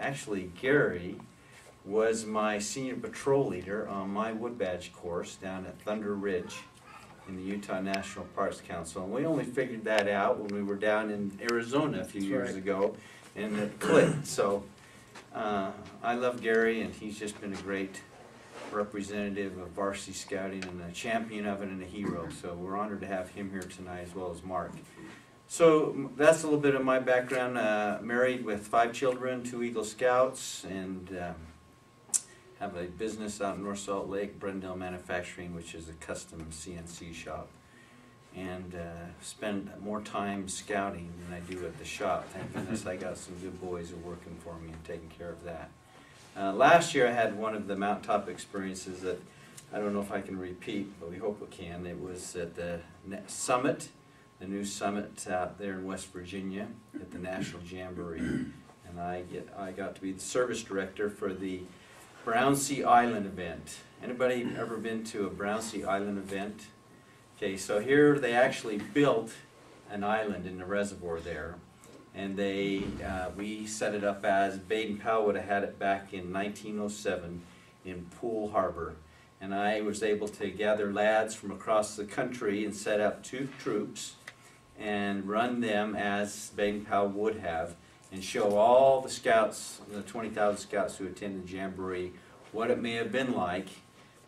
Actually, Gary was my senior patrol leader on my wood badge course down at Thunder Ridge in the Utah National Parks Council. And we only figured that out when we were down in Arizona a few years ago and it clicked. So I love Gary, and he's just been a great representative of varsity scouting and a champion of it and a hero. So we're honored to have him here tonight, as well as Mark. So that's a little bit of my background. Married with 5 children, 2 Eagle Scouts, and have a business out in North Salt Lake, Brendel Manufacturing, which is a custom CNC shop. And spend more time scouting than I do at the shop. Thank goodness I got some good boys who are working for me and taking care of that. Last year I had one of the mountaintop experiences that I don't know if I can repeat, but we hope we can. It was at the summit, the new summit out there in West Virginia at the National Jamboree. And I got to be the service director for the Brownsea Island event. Anybody ever been to a Brownsea Island event? Okay, so here they actually built an island in the reservoir there. And we set it up as Baden-Powell would have had it back in 1907 in Poole Harbor. And I was able to gather lads from across the country and set up 2 troops and run them as Baden-Powell would have, and show all the scouts, the 20,000 scouts who attended the Jamboree, what it may have been like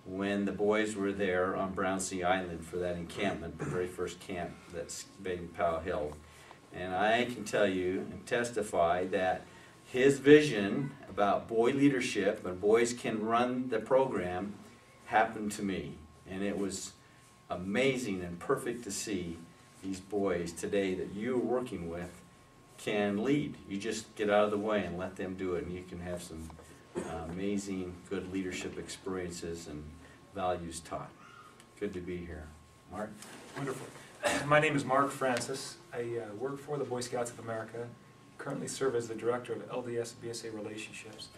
when the boys were there on Brownsea Island for that encampment, the very first camp that Baden-Powell held. And I can tell you and testify that his vision about boy leadership and boys can run the program happened to me. And it was amazing and perfect to see these boys today that you're working with can lead. You just get out of the way and let them do it, and you can have some amazing, good leadership experiences and values taught. Good to be here. Mark? Wonderful. My name is Mark Francis. I work for the Boy Scouts of America. Currently serve as the director of LDS-BSA relationships.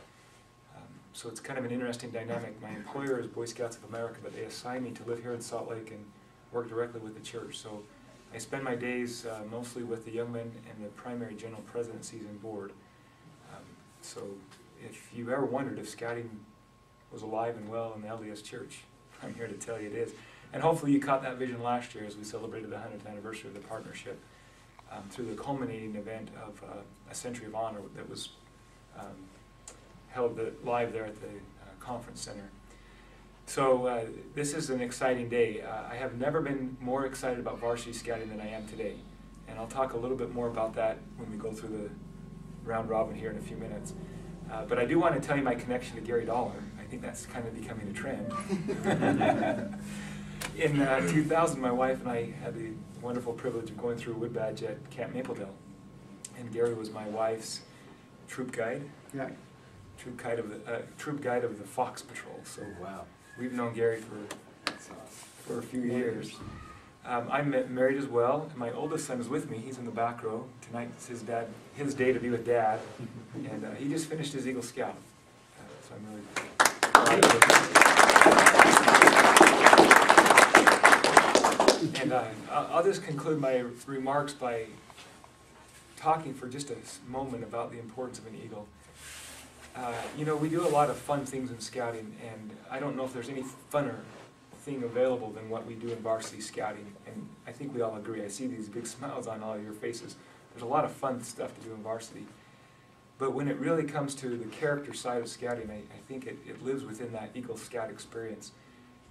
So it's kind of an interesting dynamic. My employer is Boy Scouts of America, but they assign me to live here in Salt Lake and work directly with the church. So I spend my days mostly with the young men and the primary general presidencies and board. So if you've ever wondered if scouting was alive and well in the LDS church, I'm here to tell you it is. And hopefully you caught that vision last year as we celebrated the 100th anniversary of the partnership through the culminating event of a Century of Honor that was held live there at the conference center. So this is an exciting day. I have never been more excited about varsity scouting than I am today. And I'll talk a little bit more about that when we go through the round robin here in a few minutes. But I do want to tell you my connection to Gary Dollar. I think that's kind of becoming a trend. In 2000, my wife and I had the wonderful privilege of going through a wood badge at Camp Mapledale. And Gary was my wife's troop guide. Yeah. Troop guide of the Fox Patrol. So wow. We've known Gary for a few years. I'm married as well. And my oldest son is with me. He's in the back row. Tonight's his day to be with Dad. And he just finished his Eagle Scout. So I'm really proud of him. And I'll just conclude my remarks by talking for just a moment about the importance of an eagle. You know, we do a lot of fun things in scouting, and I don't know if there's any funner thing available than what we do in varsity scouting, and I think we all agree. I see these big smiles on all of your faces. There's a lot of fun stuff to do in varsity. But when it really comes to the character side of scouting, I think it lives within that Eagle Scout experience.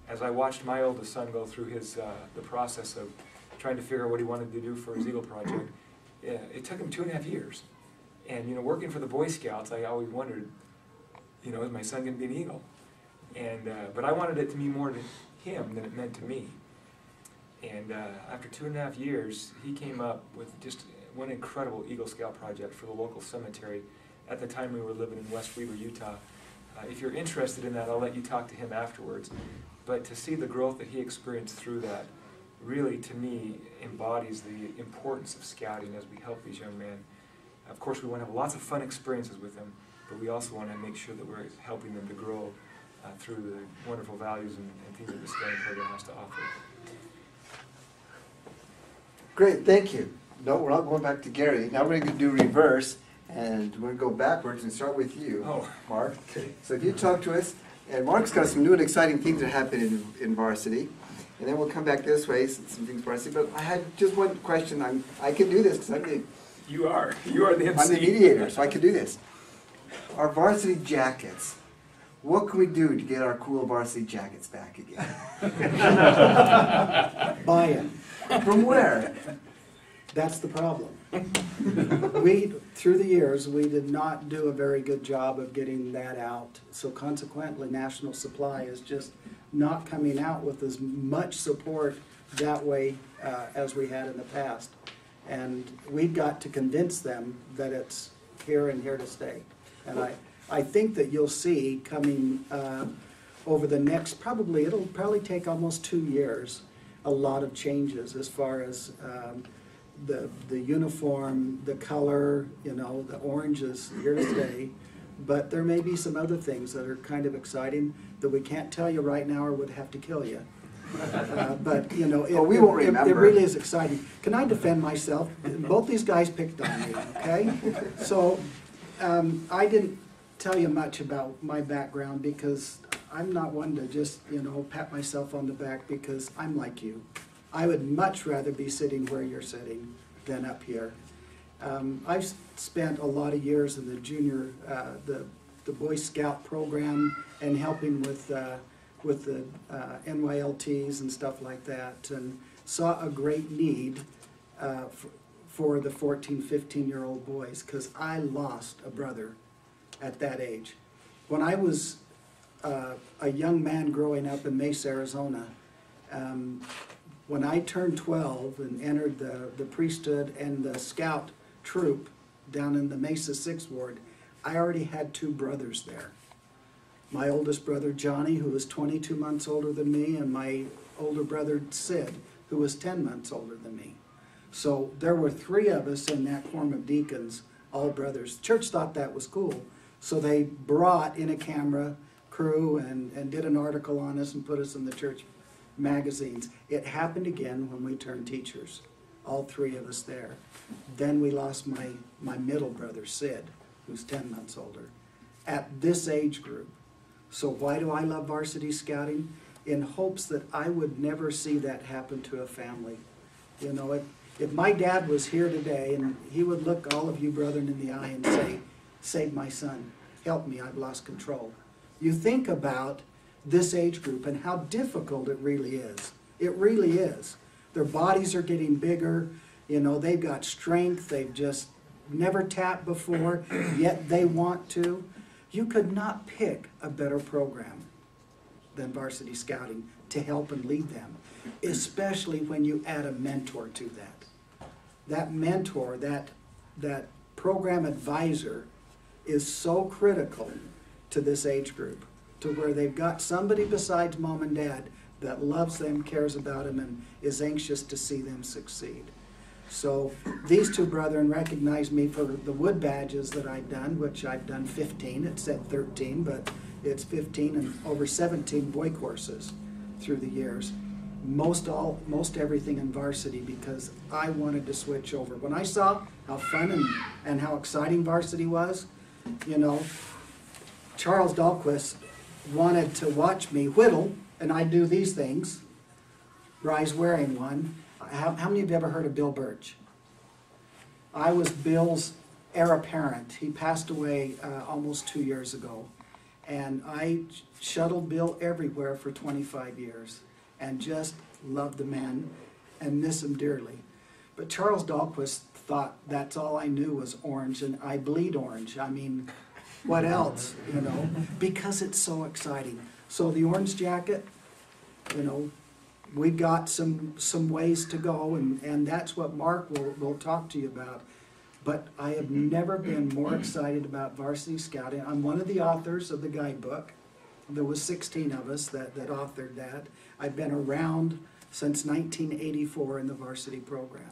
As I watched my oldest son go through the process of trying to figure out what he wanted to do for his Eagle project, it took him 2.5 years. And, you know, working for the Boy Scouts, I always wondered, you know, is my son going to be an Eagle? And, but I wanted it to mean more to him than it meant to me. And after 2.5 years, he came up with just one incredible Eagle Scout project for the local cemetery. At the time we were living in West Weber, Utah. If you're interested in that, I'll let you talk to him afterwards. But to see the growth that he experienced through that really, to me, embodies the importance of scouting as we help these young men. Of course, we want to have lots of fun experiences with them, but we also want to make sure that we're helping them to grow through the wonderful values and things that the scouting program has to offer. Great, thank you. No, we're not going back to Gary. Now we're going to do reverse. And we're going to go backwards and start with you, Oh, Mark. okay. So if you talk to us, and Mark's got some new and exciting things that happen in Varsity. And then we'll come back this way, some things Varsity. But I had just one question. I can do this because You are the MC. I'm the mediator, so I can do this. Our Varsity jackets. What can we do to get our cool Varsity jackets back again? Buy them. From where? That's the problem. We, through the years, we did not do a very good job of getting that out. So consequently, National Supply is just not coming out with as much support that way as we had in the past. And we've got to convince them that it's here and here to stay. And I think that you'll see coming over the next, it'll probably take almost 2 years, a lot of changes as far as the uniform, the color, the orange is here to stay. But there may be some other things that are kind of exciting that we can't tell you right now or would have to kill you. But we won't remember. It really is exciting. Can I defend myself? Both these guys picked on me, okay? So I didn't tell you much about my background because I'm not one to just, pat myself on the back because I'm like you. I would much rather be sitting where you're sitting than up here. I've spent a lot of years in the junior, the Boy Scout program and helping with the NYLTs and stuff like that, and saw a great need for the 14, 15-year-old boys because I lost a brother at that age. When I was a young man growing up in Mesa, Arizona, when I turned 12 and entered the priesthood and the scout troop down in the Mesa 6th Ward, I already had 2 brothers there. My oldest brother, Johnny, who was 22 months older than me, and my older brother, Sid, who was 10 months older than me. So there were 3 of us in that quorum of deacons, all brothers. Church thought that was cool, so they brought in a camera crew and did an article on us and put us in the church magazines. It happened again when we turned teachers, all 3 of us there. Then we lost my middle brother, Sid, who's 10 months older, at this age group. So why do I love varsity scouting? In hopes that I would never see that happen to a family. If my dad was here today and he would look all of you brethren in the eye and say, save my son, help me, I've lost control. You think about this age group and how difficult it really is. It really is. Their bodies are getting bigger, they've got strength, they've just never tapped before, yet they want to. You could not pick a better program than Varsity Scouting to help and lead them, especially when you add a mentor to that. That mentor, that program advisor is so critical to this age group, to where they've got somebody besides mom and dad that loves them, cares about them, and is anxious to see them succeed. So these 2 brethren recognized me for the wood badges that I've done, which I've done 15. It said 13, but it's 15 and over 17 boy courses through the years. Most everything in varsity because I wanted to switch over. When I saw how fun and how exciting varsity was, Charles Dahlquist wanted to watch me whittle, and I do these things. Rye's wearing one. How many of you ever heard of Bill Birch? I was Bill's heir apparent. He passed away almost 2 years ago. And I shuttled Bill everywhere for 25 years and just loved the man and miss him dearly. But Charles Dahlquist thought that's all I knew was orange, and I bleed orange. I mean, what else, because it's so exciting. So the orange jacket, we've got some ways to go, and that's what Mark will talk to you about. But I have never been more excited about varsity scouting. I'm one of the authors of the guidebook. There was 16 of us that authored that. I've been around since 1984 in the varsity program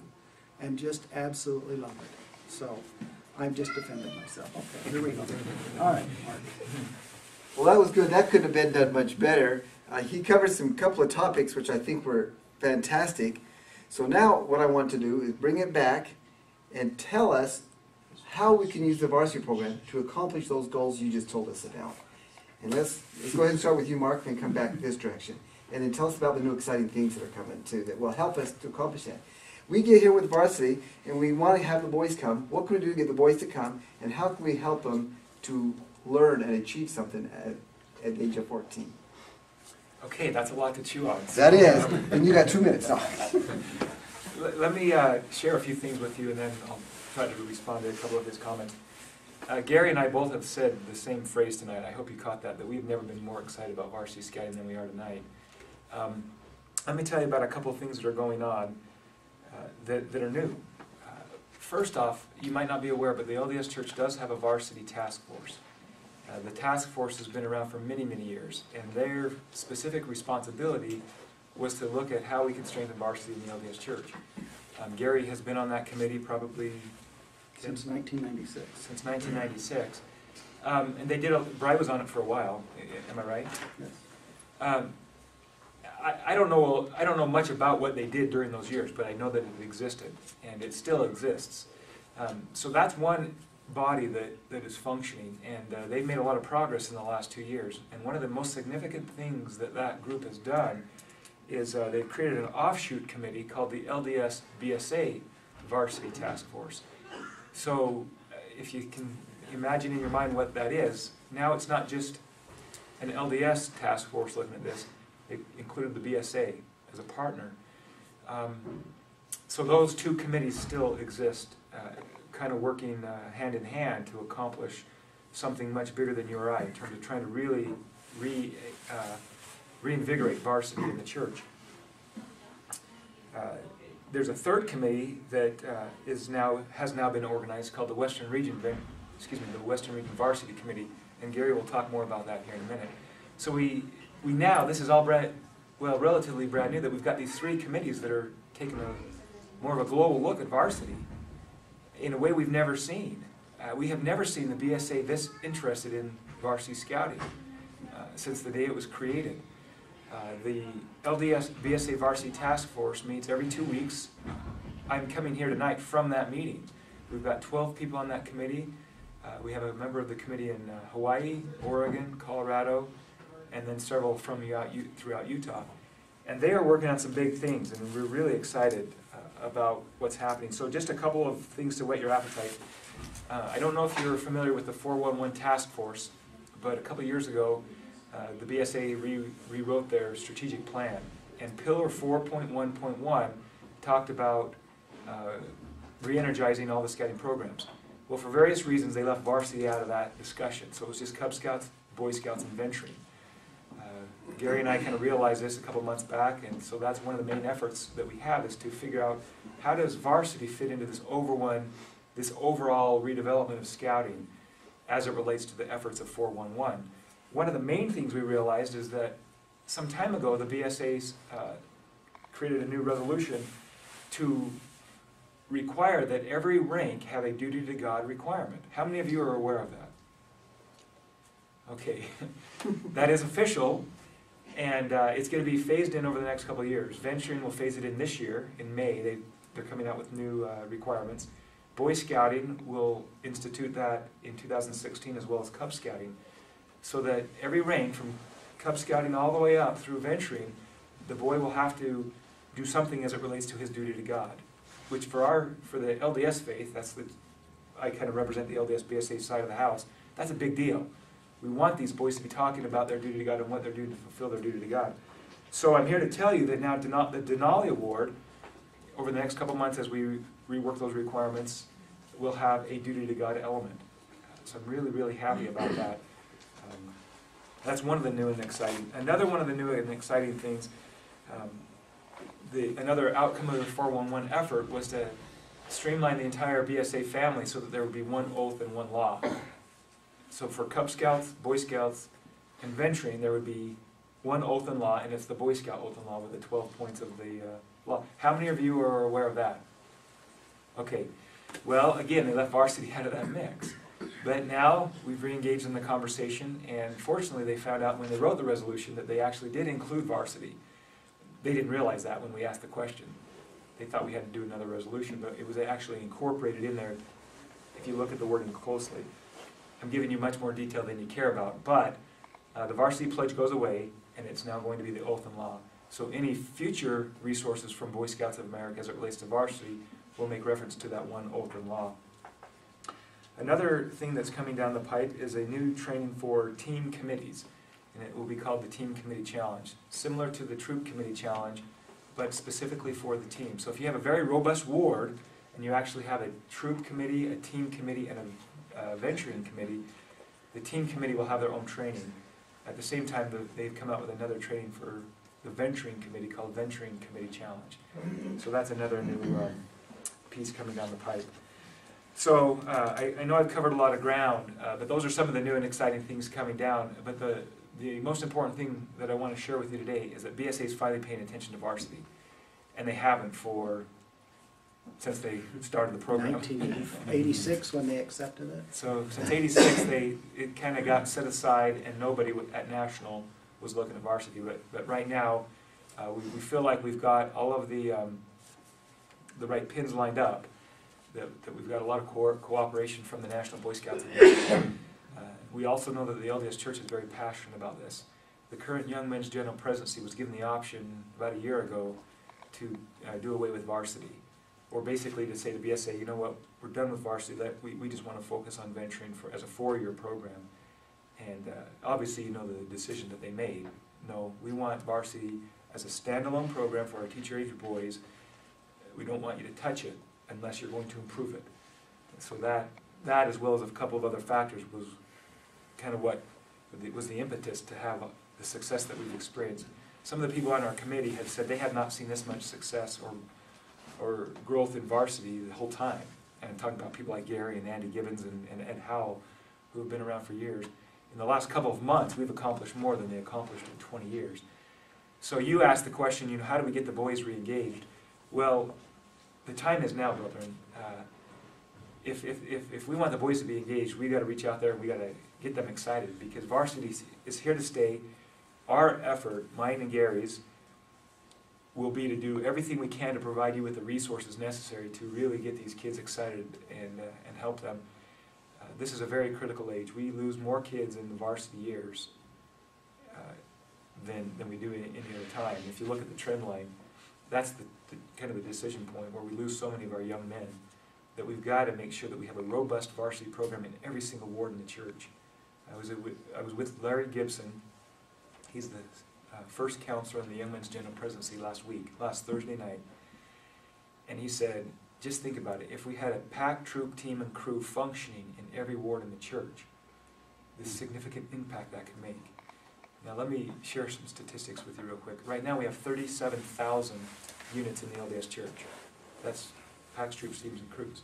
and just absolutely love it. So I've just defended myself. Okay, here we go. All right, Mark. Well, that was good. That couldn't have been done much better. He covered couple of topics which I think were fantastic. So now what I want to do is bring it back and tell us how we can use the varsity program to accomplish those goals you just told us about. And let's go ahead and start with you, Mark, and come back this direction. And then tell us about the new exciting things that are coming too that will help us to accomplish that. We get here with varsity and we want to have the boys come. What can we do to get the boys to come? And how can we help them to learn and achieve something at the age of 14? Okay, that's a lot to chew on. That is. And you got 2 minutes. No. Let me share a few things with you, and then I'll try to respond to a couple of his comments. Gary and I both have said the same phrase tonight. I hope you caught that we've never been more excited about varsity scouting than we are tonight. Let me tell you about a couple of things that are going on that are new. First off, you might not be aware, but the LDS Church does have a varsity task force. The task force has been around for many, many years, and their specific responsibility was to look at how we can strengthen varsity in the LDS Church. Gary has been on that committee probably Since 1996. Since 1996. And they did, Bri was on it for a while, am I right? Yes. I don't know much about what they did during those years, but I know that it existed, and it still exists. So that's one body that is functioning, and they've made a lot of progress in the last 2 years. And one of the most significant things that group has done is they've created an offshoot committee called the LDS-BSA Varsity Task Force. So if you can imagine in your mind what that is, now it's not just an LDS task force looking at this. They included the BSA as a partner. So those two committees still exist, kind of working hand in hand to accomplish something much bigger than you or I in terms of trying to really reinvigorate varsity in the church. There's a third committee that has now been organized called the Western Region Varsity Committee, and Gary will talk more about that here in a minute. So we now, this is all relatively brand new, that we've got these 3 committees that are taking more of a global look at varsity in a way we've never seen. We have never seen the BSA this interested in varsity scouting since the day it was created. The LDS-BSA Varsity Task Force meets every 2 weeks. I'm coming here tonight from that meeting. We've got 12 people on that committee. We have a member of the committee in Hawaii, Oregon, Colorado, and then several from throughout Utah. And they are working on some big things, and we're really excited about what's happening. So just a couple of things to whet your appetite. I don't know if you're familiar with the 411 Task Force, but a couple of years ago, the BSA rewrote their strategic plan, and Pillar 4.1.1 talked about re-energizing all the scouting programs. Well, for various reasons, they left varsity out of that discussion, so it was just Cub Scouts, Boy Scouts, and venturing. Gary and I kind of realized this a couple months back, and so that's one of the main efforts that we have, is to figure out how does varsity fit into this overall redevelopment of scouting as it relates to the efforts of 411. One of the main things we realized is that some time ago the BSAs created a new resolution to require that every rank have a duty to God requirement. How many of you are aware of that? Okay, that is official, and it's going to be phased in over the next couple of years. Venturing will phase it in this year, in May. They're coming out with new requirements. Boy Scouting will institute that in 2016, as well as Cub Scouting, so that every rank from Cub Scouting all the way up through venturing, the boy will have to do something as it relates to his duty to God, which for the LDS faith, I kind of represent the LDS-BSA side of the house, that's a big deal. We want these boys to be talking about their duty to God and what they're doing to fulfill their duty to God. So I'm here to tell you that now the Denali Award, over the next couple months as we rework those requirements, will have a duty to God element. So I'm really, really happy about that. That's one of the new and exciting. Another one of the new and exciting things, another outcome of the 411 effort was to streamline the entire BSA family so that there would be one oath and one law. So for Cub Scouts, Boy Scouts, and venturing, there would be one oath and law, and it's the Boy Scout oath and law with the 12 points of the law. How many of you are aware of that? Okay. Well, again, they left varsity out of that mix. But now we've re-engaged in the conversation, and fortunately they found out when they wrote the resolution that they actually did include varsity. They didn't realize that when we asked the question. They thought we had to do another resolution, but it was actually incorporated in there if you look at the wording closely. I'm giving you much more detail than you care about, but the varsity pledge goes away, and it's now going to be the oath and law. So any future resources from Boy Scouts of America as it relates to varsity will make reference to that one oath and law. Another thing that's coming down the pipe is a new training for team committees, and it will be called the Team Committee Challenge, similar to the Troop Committee Challenge, but specifically for the team. So if you have a very robust ward, and you actually have a troop committee, a team committee, and a venturing committee, the team committee will have their own training. At the same time, they've come out with another training for the venturing committee called Venturing Committee Challenge. So that's another new piece coming down the pipe. So I know I've covered a lot of ground, but those are some of the new and exciting things coming down. But the most important thing that I want to share with you today is that BSA is finally paying attention to varsity. And they haven't since they started the program. 1986 when they accepted it. So since '86, it kind of got set aside, and nobody at National was looking at varsity. But right now, we feel like we've got all of the right pins lined up. That we've got a lot of cooperation from the National Boy Scouts of America. We also know that the LDS Church is very passionate about this. The current Young Men's General Presidency was given the option about a year ago to do away with varsity, or basically to say to BSA, you know what, we're done with varsity. We just want to focus on venturing as a 4-year program. And obviously, you know the decision that they made. No, we want varsity as a standalone program for our teacher-age boys. We don't want you to touch it unless you're going to improve it. And so that as well as a couple of other factors was kind of what was the impetus to have the success that we've experienced. Some of the people on our committee have said they have not seen this much success or growth in varsity the whole time. And I'm talking about people like Gary and Andy Gibbons and Ed Howell, who have been around for years. In the last couple of months, we've accomplished more than they accomplished in 20 years. So you asked the question, you know, how do we get the boys re-engaged? Well, the time is now, brethren. If we want the boys to be engaged, we got to reach out there and we got to get them excited, because varsity is here to stay. Our effort, mine and Gary's, will be to do everything we can to provide you with the resources necessary to really get these kids excited and help them. This is a very critical age. We lose more kids in the varsity years than we do in any other time. If you look at the trend line, that's the kind of the decision point where we lose so many of our young men, that we've got to make sure that we have a robust varsity program in every single ward in the church. I was with Larry Gibson. He's the first counselor in the Young Men's General Presidency last Thursday night. And he said, just think about it. If we had a packed troop, team, and crew functioning in every ward in the church, the significant impact that could make. Now let me share some statistics with you real quick. Right now we have 37,000 units in the LDS Church. That's packs, troops, teams, and crews.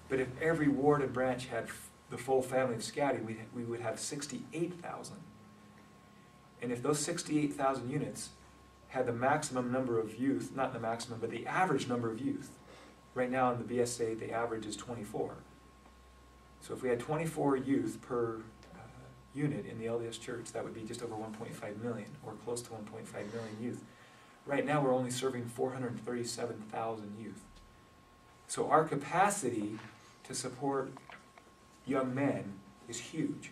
But if every ward and branch had the full family of scouting, we would have 68,000. And if those 68,000 units had the maximum number of youth, not the maximum, but the average number of youth, right now in the BSA, the average is 24. So if we had 24 youth per unit in the LDS Church, that would be just over 1.5 million, or close to 1.5 million youth. Right now, we're only serving 437,000 youth. So our capacity to support young men is huge.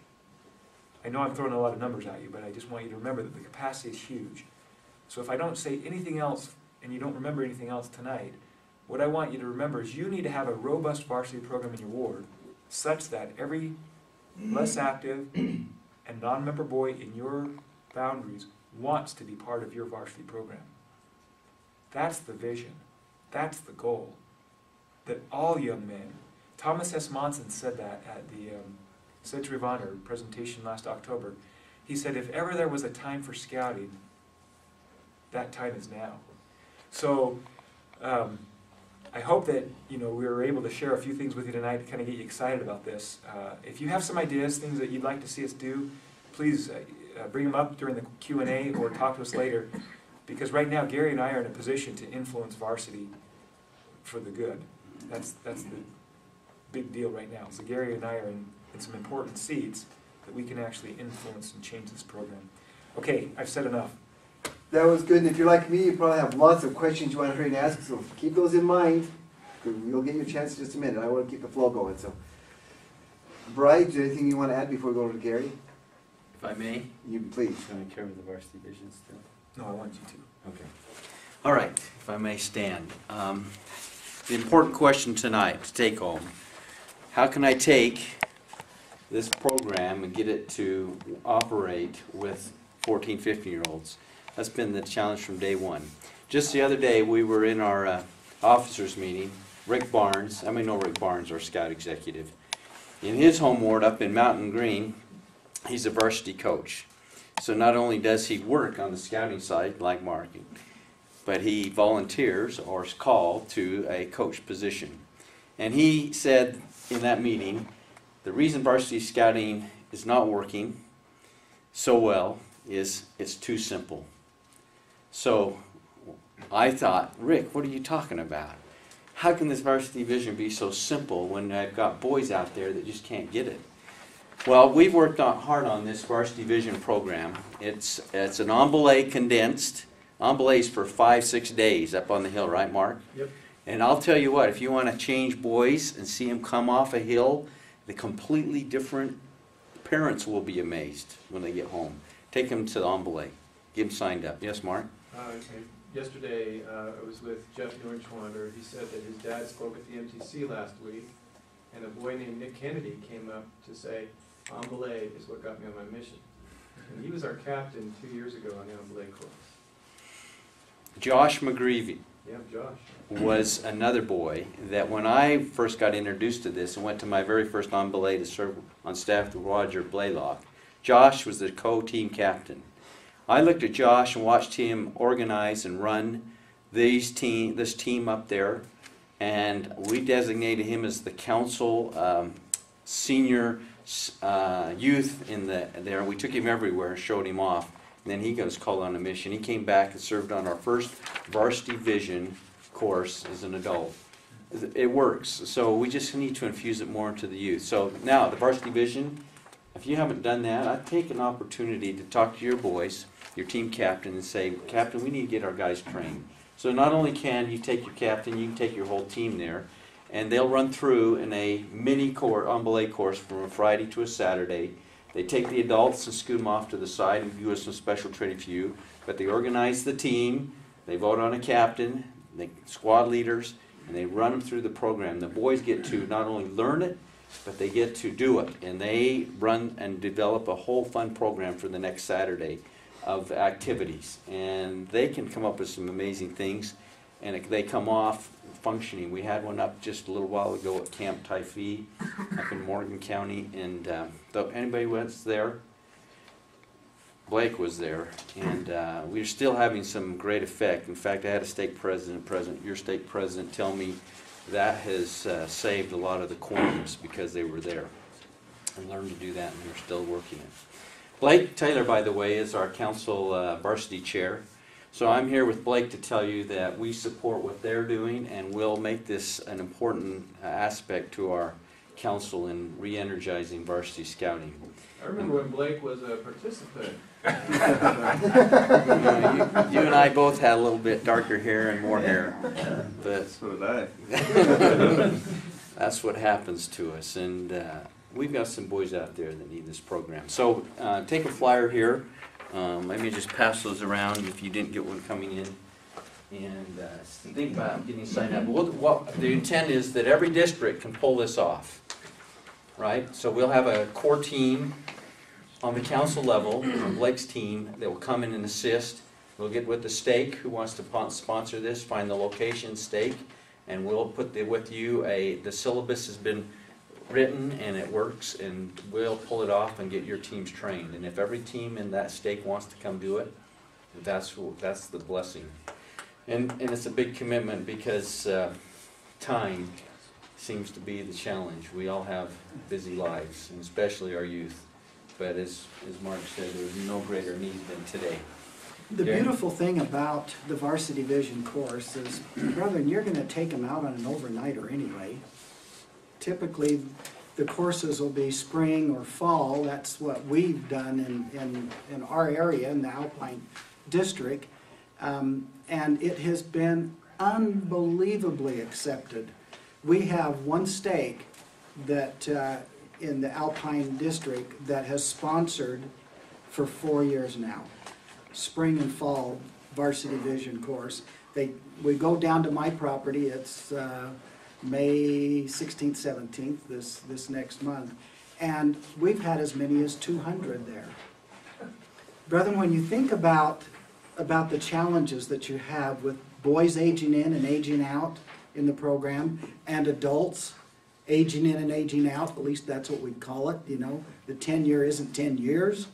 I know I'm throwing a lot of numbers at you, but I just want you to remember that the capacity is huge. So if I don't say anything else, and you don't remember anything else tonight, what I want you to remember is you need to have a robust varsity program in your ward, such that every less active and non-member boy in your boundaries wants to be part of your varsity program. That's the vision. That's the goal. That all young men, Thomas S. Monson said that at the Century of Honor presentation last October. He said, if ever there was a time for scouting, that time is now. So I hope that we were able to share a few things with you tonight to kind of get you excited about this. If you have some ideas, things that you'd like to see us do, please bring them up during the Q&A or talk to us later. Because right now, Gary and I are in a position to influence varsity for the good. That's the big deal right now. So Gary and I are in some important seats that we can actually influence and change this program. Okay, I've said enough. That was good. And if you're like me, you probably have lots of questions you want to hurry and ask. So keep those in mind. You'll get your chance in just a minute. I want to keep the flow going. So Bryce, is there anything you want to add before we go to Gary? If I may, You please. going to cover the varsity vision still? No, I want you to. Okay. All right, if I may stand. The important question tonight to take home, how can I take this program and get it to operate with 14, 15-year-olds? That's been the challenge from day one. Just the other day, we were in our officers meeting. Rick Barnes, I mean, no, Rick Barnes, our scout executive. In his home ward up in Mountain Green, he's a varsity coach. So not only does he work on the scouting side, like Mark, but he volunteers or is called to a coach position. And he said in that meeting, the reason varsity scouting is not working so well is it's too simple. So I thought, Rick, what are you talking about? How can this varsity vision be so simple when I've got boys out there that just can't get it? Well, we've worked hard on this varsity vision program. It's an emboulet condensed. Emboulet's for 5-6 days up on the hill, right, Mark? Yep. And I'll tell you what, if you want to change boys and see them come off a hill, the completely different parents will be amazed when they get home. Take them to the emboulet. Get them signed up. Yes, Mark? Yesterday, I was with Jeff Neuenschwander. He said that his dad spoke at the MTC last week, and a boy named Nick Kennedy came up to say, emboulet is what got me on my mission. And he was our captain 2 years ago on the emboulet course. Josh McGreevy Yeah, Josh. was another boy that when I first got introduced to this and went to my very first emboulet to serve on staff with Roger Blaylock, Josh was the co-team captain. I looked at Josh and watched him organize and run this team up there, and we designated him as the council senior youth in there. We took him everywhere and showed him off. And then he was called on a mission. He came back and served on our first varsity vision course as an adult. It works. So we just need to infuse it more into the youth. So now, the varsity vision, if you haven't done that, I'd take an opportunity to talk to your boys, your team captain, and say, Captain, we need to get our guys trained. So not only can you take your captain, you can take your whole team there, and they'll run through in a mini emboulet course from a Friday to a Saturday. They take the adults and scoot them off to the side and give us some special training for you. But they organize the team, they vote on a captain, they squad leaders, and they run them through the program. The boys get to not only learn it, but they get to do it. And they run and develop a whole fun program for the next Saturday of activities. And they can come up with some amazing things, and they come off functioning. We had one up just a little while ago at Camp Typee up in Morgan County, and anybody was there? Blake was there, and we're still having some great effect. In fact, I had a stake president present, your stake president, tell me that has saved a lot of the coins because they were there and learned to do that, and we're still working it. Blake Taylor, by the way, is our council varsity chair. So I'm here with Blake to tell you that we support what they're doing, and we'll make this an important aspect to our council in re-energizing varsity scouting. I remember when Blake was a participant. You and I both had a little bit darker hair and more hair, but So did I. that's what happens to us. And we've got some boys out there that need this program. So take a flyer here. Let me just pass those around if you didn't get one coming in. And think about getting signed up. The intent is that every district can pull this off, right? So we'll have a core team on the council level, Blake's team, that will come in and assist. We'll get with the stake who wants to sponsor this, find the location stake, and we'll put with you the syllabus has been written and it works, and we'll pull it off and get your teams trained. And if every team in that stake wants to come do it, that's the blessing. And it's a big commitment because time seems to be the challenge. We all have busy lives, and especially our youth. But as Mark said, there's no greater need than today. The beautiful thing about the Varsity Vision course is, brethren, you're going to take them out on an overnighter anyway. Typically, the courses will be spring or fall. That's what we've done in our area, in the Alpine District. And it has been unbelievably accepted. We have one stake that in the Alpine District that has sponsored for 4 years now, spring and fall varsity vision course. We go down to my property, it's May 16th, 17th, this next month, and we've had as many as 200 there. Brethren, when you think about the challenges that you have with boys aging in and aging out in the program, and adults aging in and aging out, at least that's what we call it, you know, the tenure isn't 10 years,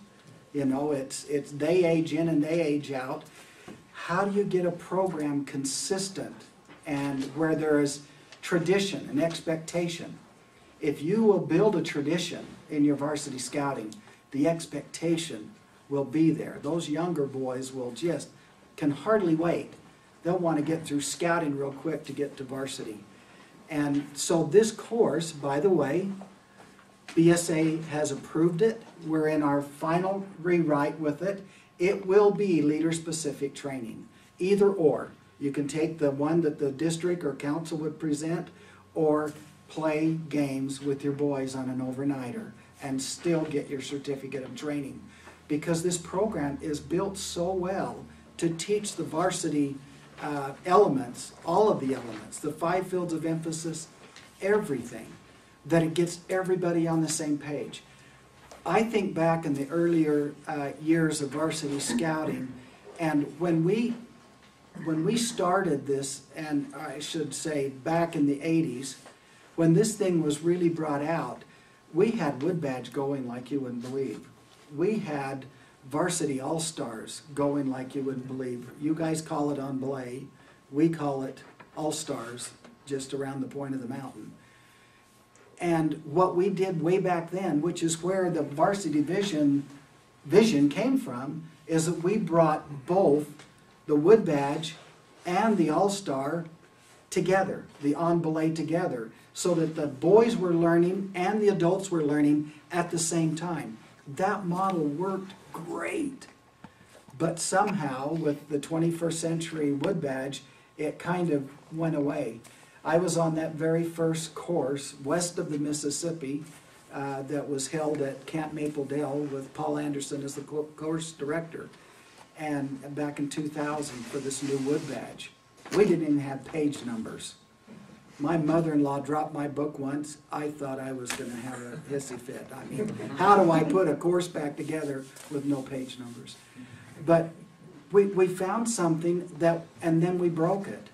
you know, it's they age in and they age out. How do you get a program consistent and where there is tradition and expectation? If you will build a tradition in your varsity scouting, the expectation will be there. Those younger boys can hardly wait. They'll want to get through scouting real quick to get to varsity. And so this course, by the way, BSA has approved it. We're in our final rewrite with it. It will be leader-specific training, either or. You can take the one that the district or council would present, or play games with your boys on an overnighter and still get your certificate of training. Because this program is built so well to teach the varsity elements, all of the elements, the 5 fields of emphasis, everything, that it gets everybody on the same page. I think back in the earlier years of varsity scouting, and when we started this, and I should say back in the 80s, when this thing was really brought out, we had Wood Badge going like you wouldn't believe. We had Varsity All-Stars going like you wouldn't believe. You guys call it on belay. We call it All-Stars, just around the point of the mountain. And what we did way back then, which is where the varsity vision came from, is that we brought both the Wood Badge and the All-Star together, the on belay together, so that the boys were learning and the adults were learning at the same time. That model worked great. But somehow, with the 21st century Wood Badge, it kind of went away. I was on that very first course west of the Mississippi that was held at Camp Maple Dell with Paul Anderson as the course director, and back in 2000 for this new Wood Badge. We didn't even have page numbers. My mother-in-law dropped my book once. I thought I was going to have a hissy fit. I mean, how do I put a course back together with no page numbers? But we found something that, and then we broke it.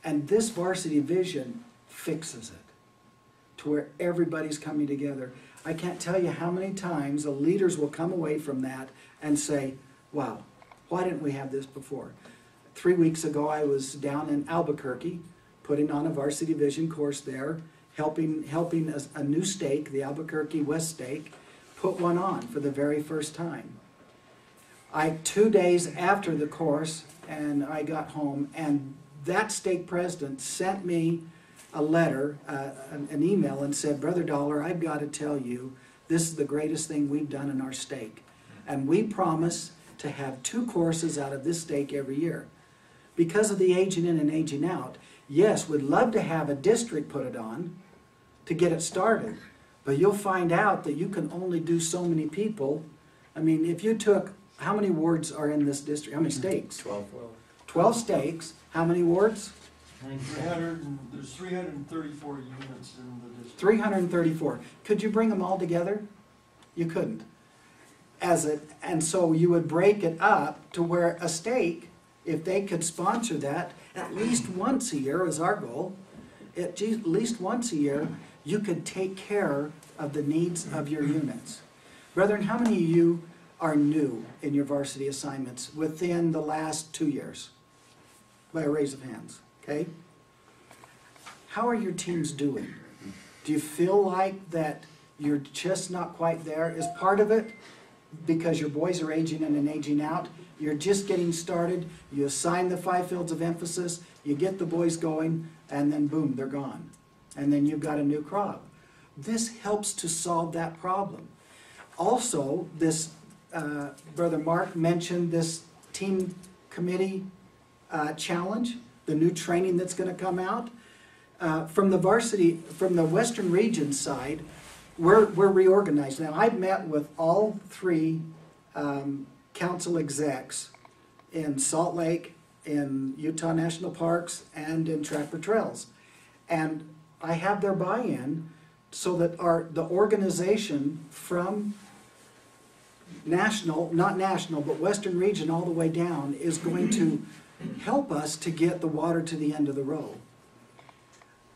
And this varsity vision fixes it to where everybody's coming together. I can't tell you how many times the leaders will come away from that and say, wow, why didn't we have this before? 3 weeks ago, I was down in Albuquerque, putting on a varsity vision course there, helping a new stake, the Albuquerque West Stake, put one on for the very first time. 2 days after the course, and I got home, and that stake president sent me a letter, an email, and said, Brother Dollar, I've got to tell you, this is the greatest thing we've done in our stake. And we promise to have 2 courses out of this stake every year. Because of the aging in and aging out, yes, we'd love to have a district put it on to get it started, but you'll find out that you can only do so many people. I mean, if you took, how many wards are in this district? How many stakes? 12. 12 stakes. How many wards? 300, there's 334 units in the district. 334. Could you bring them all together? You couldn't. And so you would break it up to where a stake, if they could sponsor that, at least once a year is our goal. At least once a year, you could take care of the needs of your units. Brethren, how many of you are new in your varsity assignments within the last 2 years? By a raise of hands, okay? How are your teams doing? Do you feel like that you're just not quite there? Is part of it because your boys are aging in and aging out? You're just getting started, you assign the 5 fields of emphasis, you get the boys going, and then boom, they're gone. And then you've got a new crop. This helps to solve that problem. Also, this, Brother Mark mentioned this team committee challenge, the new training that's going to come out. From the varsity, from the Western region side, we're reorganized. Now, I've met with all three council execs in Salt Lake, in Utah National Parks, and in Trapper Trails. And I have their buy-in so that the organization from national, not national, but Western region all the way down is going to help us to get the water to the end of the row.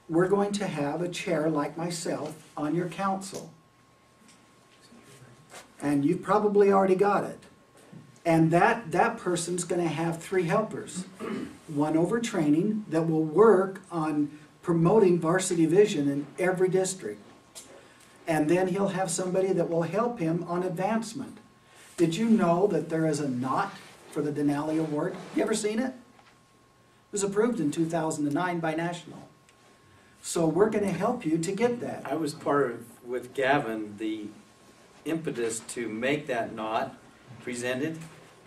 We're going to have a chair like myself on your council. And you've probably already got it. And that person's going to have 3 helpers. One over training that will work on promoting varsity vision in every district. And then he'll have somebody that will help him on advancement. Did you know that there is a knot for the Denali Award? You ever seen it? It was approved in 2009 by National. So we're going to help you to get that. I was part of, with Gavin, the impetus to make that knot presented.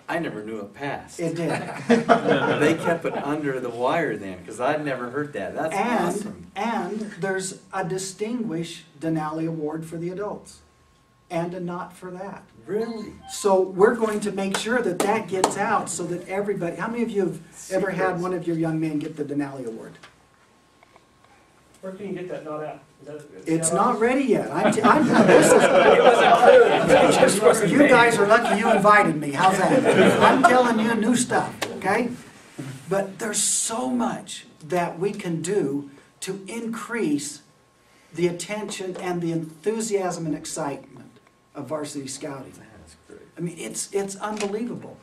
I never knew it passed. It did. They kept it under the wire then, because I'd never heard that. That's awesome. And there's a distinguished Denali Award for the adults, and a knot for that. Really? So we're going to make sure that that gets out so that everybody, how many of you have ever had one of your young men get the Denali Award? Where can you get that knot out? It's not ready yet. You guys are lucky you invited me. How's that? I'm telling you new stuff, okay? But there's so much that we can do to increase the attention and the enthusiasm and excitement of varsity scouting. That's great. I mean, it's unbelievable.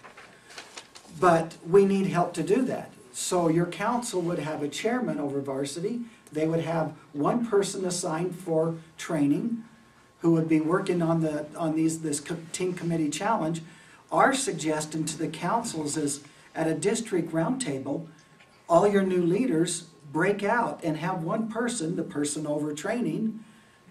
But we need help to do that. So your council would have a chairman over varsity. They would have one person assigned for training who would be working on this team committee challenge. Our suggestion to the councils is at a district roundtable, all your new leaders break out and have one person, the person over training,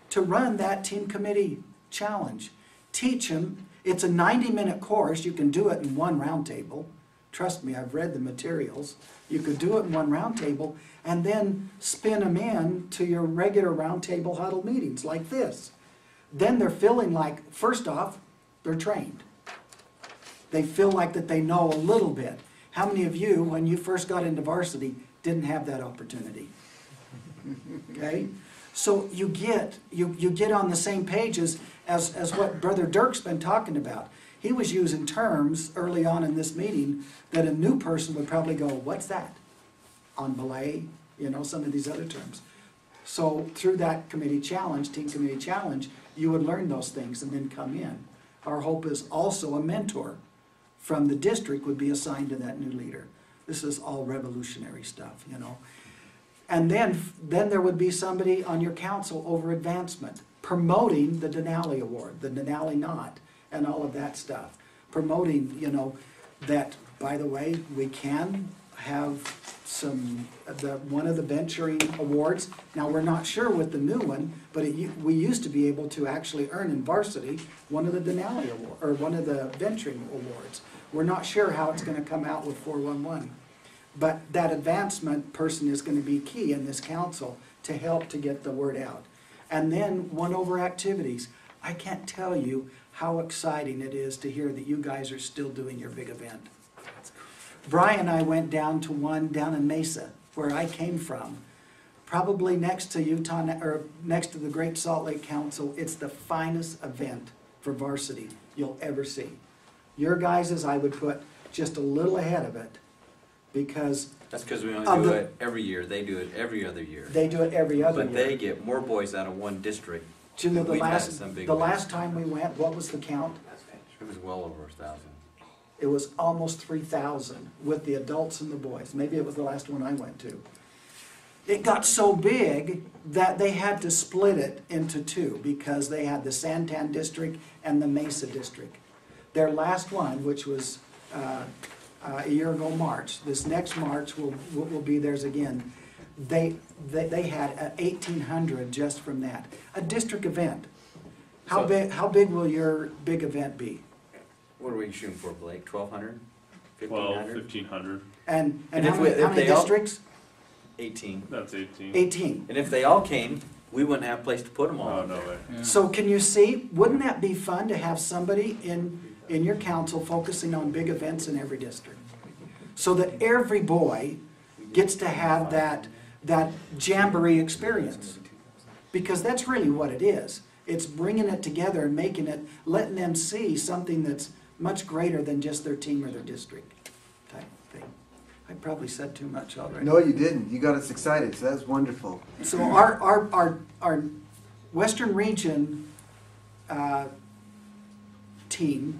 to run that team committee challenge. Teach them. It's a 90-minute course. You can do it in one roundtable. Trust me, I've read the materials. You could do it in one roundtable and then spin them in to your regular roundtable huddle meetings like this. Then they're feeling like, first off, they're trained. They feel like that they know a little bit. How many of you, when you first got into varsity, didn't have that opportunity? Okay? So you get on the same pages as what Brother Dirk's been talking about. He was using terms early on in this meeting that a new person would probably go, what's that? On belay, some of these other terms. So through that committee challenge, team committee challenge, you would learn those things and then come in. Our hope is also a mentor from the district would be assigned to that new leader. This is all revolutionary stuff, And then there would be somebody on your council over advancement, promoting the Denali Award, the Denali Knot, and all of that stuff. Promoting, that, by the way, we can have one of the venturing awards. Now, we're not sure with the new one, but we used to be able to actually earn in varsity one of the Denali Award, or one of the venturing awards. We're not sure how it's going to come out with 411. But that advancement person is going to be key in this council to help to get the word out. And then one over activities. I can't tell you how exciting it is to hear that you guys are still doing your big event. Brian and I went down to one down in Mesa, where I came from. Probably next to Utah, or next to the Great Salt Lake Council. It's the finest event for varsity you'll ever see. Your guys's, I would put just a little ahead of it, because that's because we only do it every year. They do it every other year. They do it every other year. But they get more boys out of one district. Do you know the the last time we went, what was the count? It was well over 1,000. It was almost 3,000 with the adults and the boys. Maybe it was the last one I went to. It got so big that they had to split it into two because they had the Santan district and the Mesa district. Their last one, which was a year ago March, this next March will be theirs again. They had 1,800 just from that. A district event. How big will your big event be? What are we shooting for, Blake? 1,200? 1,200? 1,500. And how many districts? 18. That's 18. 18. And if they all came, we wouldn't have a place to put them all Oh, up no there. way. So can you see, wouldn't that be fun to have somebody in your council focusing on big events in every district? So that every boy gets to have that jamboree experience. Because that's really what it is. It's bringing it together and making it, letting them see something that's much greater than just their team or their district type thing. I probably said too much already. No, you didn't. You got us excited, so that's wonderful. So our Western Region team,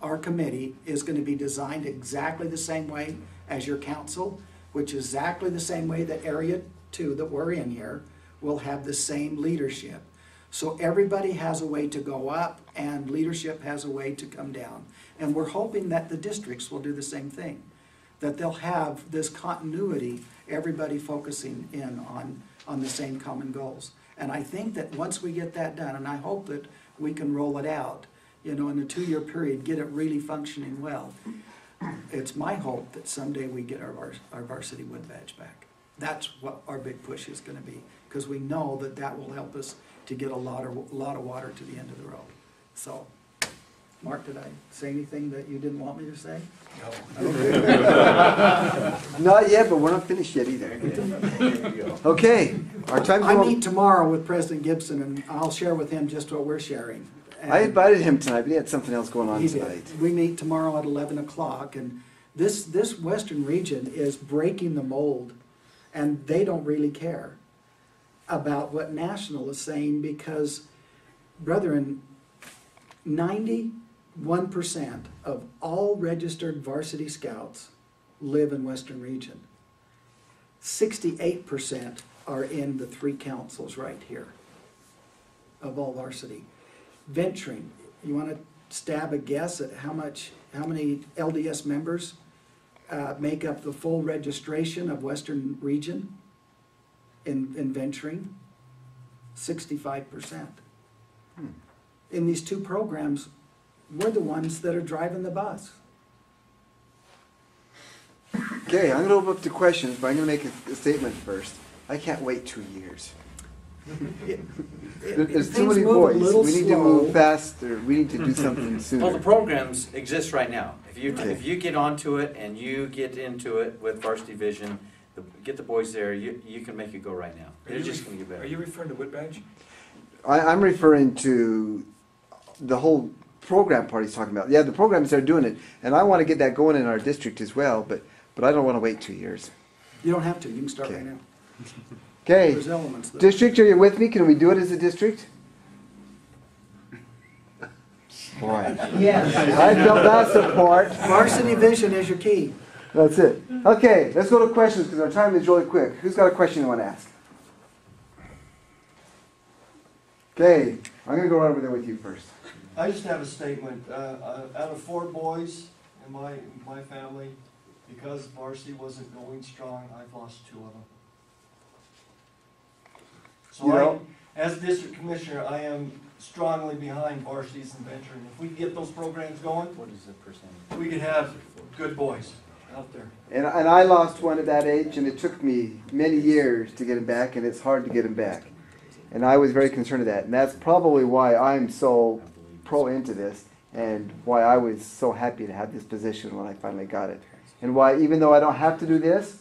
our committee, is going to be designed exactly the same way as your council, which is exactly the same way that Area 2 that we're in here will have the same leadership. So everybody has a way to go up and leadership has a way to come down. And we're hoping that the districts will do the same thing, that they'll have this continuity, everybody focusing in on the same common goals. And I think that once we get that done, and I hope that we can roll it out, you know, in a 2-year period, get it really functioning well. It's my hope that someday we get our varsity wood badge back. That's what our big push is going to be, because we know that that will help us to get a lot of water to the end of the road. So, Mark, did I say anything that you didn't want me to say? No. Not yet, but we're not finished yet either. Okay, our time's I going. meet tomorrow with President Gibson, and I'll share with him just what we're sharing. I invited him tonight, but he had something else going on He tonight. did. We meet tomorrow at 11 o'clock, and this Western region is breaking the mold, and they don't really care about what National is saying because, brethren, 91% of all registered varsity scouts live in Western region. 68% are in the 3 councils right here of all varsity. Venturing, you want to stab a guess at how many LDS members make up the full registration of Western region in venturing? 65%. In these 2 programs, we're the ones that are driving the bus. Okay, I'm going to open up to questions, but I'm going to make a statement first. I can't wait 2 years. There's too Things many move a boys. little We need to slow. move faster. We need to do something sooner. Well, the programs exist right now. Okay. If you get onto it and you get into it with Varsity Vision, get the boys there, you can make it go right now. They're just going to get better. Are you referring to wood badge? I'm referring to the whole program part he's talking about. Yeah, the programs are doing it, and I want to get that going in our district as well, but I don't want to wait 2 years. You don't have to, you can start Okay. right now. Okay, There's elements that. district, are you with me? Can we do it as a district? Boy, Yes. I felt that support. Varsity vision is your key. That's it. Okay, let's go to questions because our time is really quick. Who's got a question you want to ask? Okay, I'm going to go right over there with you first. I just have a statement. Out of 4 boys in my family, because varsity wasn't going strong, I've lost 2 of them. So You know- as district commissioner, I am strongly behind varsities and venturing. If we can get those programs going, What is the percentage? we could have good boys out there. And I lost one at that age, and it took me many years to get him back, and it's hard to get him back. And I was very concerned of that. And that's probably why I'm so pro into this, and why I was so happy to have this position when I finally got it. And why, even though I don't have to do this,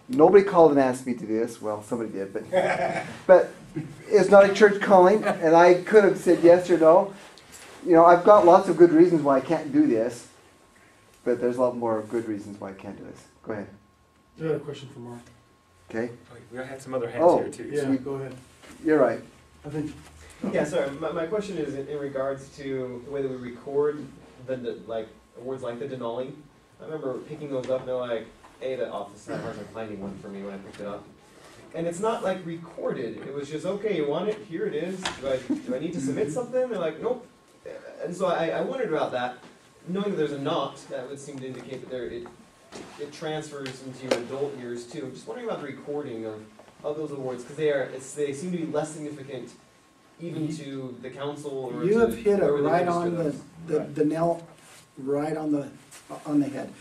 nobody called and asked me to do this. Well, somebody did, but it's not a church calling, and I could have said yes or no. You know, I've got lots of good reasons why I can't do this, but there's a lot more good reasons why I can't do this. Go ahead. I got a question for Mark. Okay? We had some other hands Oh. here too. Yeah, go ahead. You're right. I think, Yeah, sorry. My question is in regards to the way that we record the like words like the Denali. I remember picking those up and they're like, hey, the office had a hard time finding one for me when I picked it up. And it's not like recorded. It was just, okay, you want it? Here it is. Do I need to submit something? They're like, nope. And so I wondered about that. Knowing that there's a not, that would seem to indicate that it transfers into your adult years too. I'm just wondering about the recording of those awards because they seem to be less significant even to the council or You to have hit it whoever they right register on those. the nail, right on the head.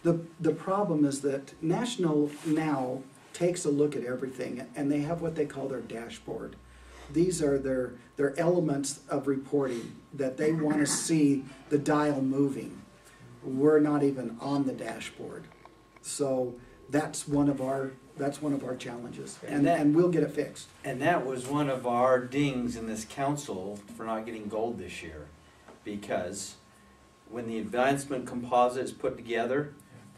The problem is that National now takes a look at everything, and they have what they call their dashboard. These are their elements of reporting that they want to see the dial moving. We're not even on the dashboard. So that's one of our challenges, and we'll get it fixed. And that was one of our dings in this council for not getting gold this year, because when the advancement composite is put together,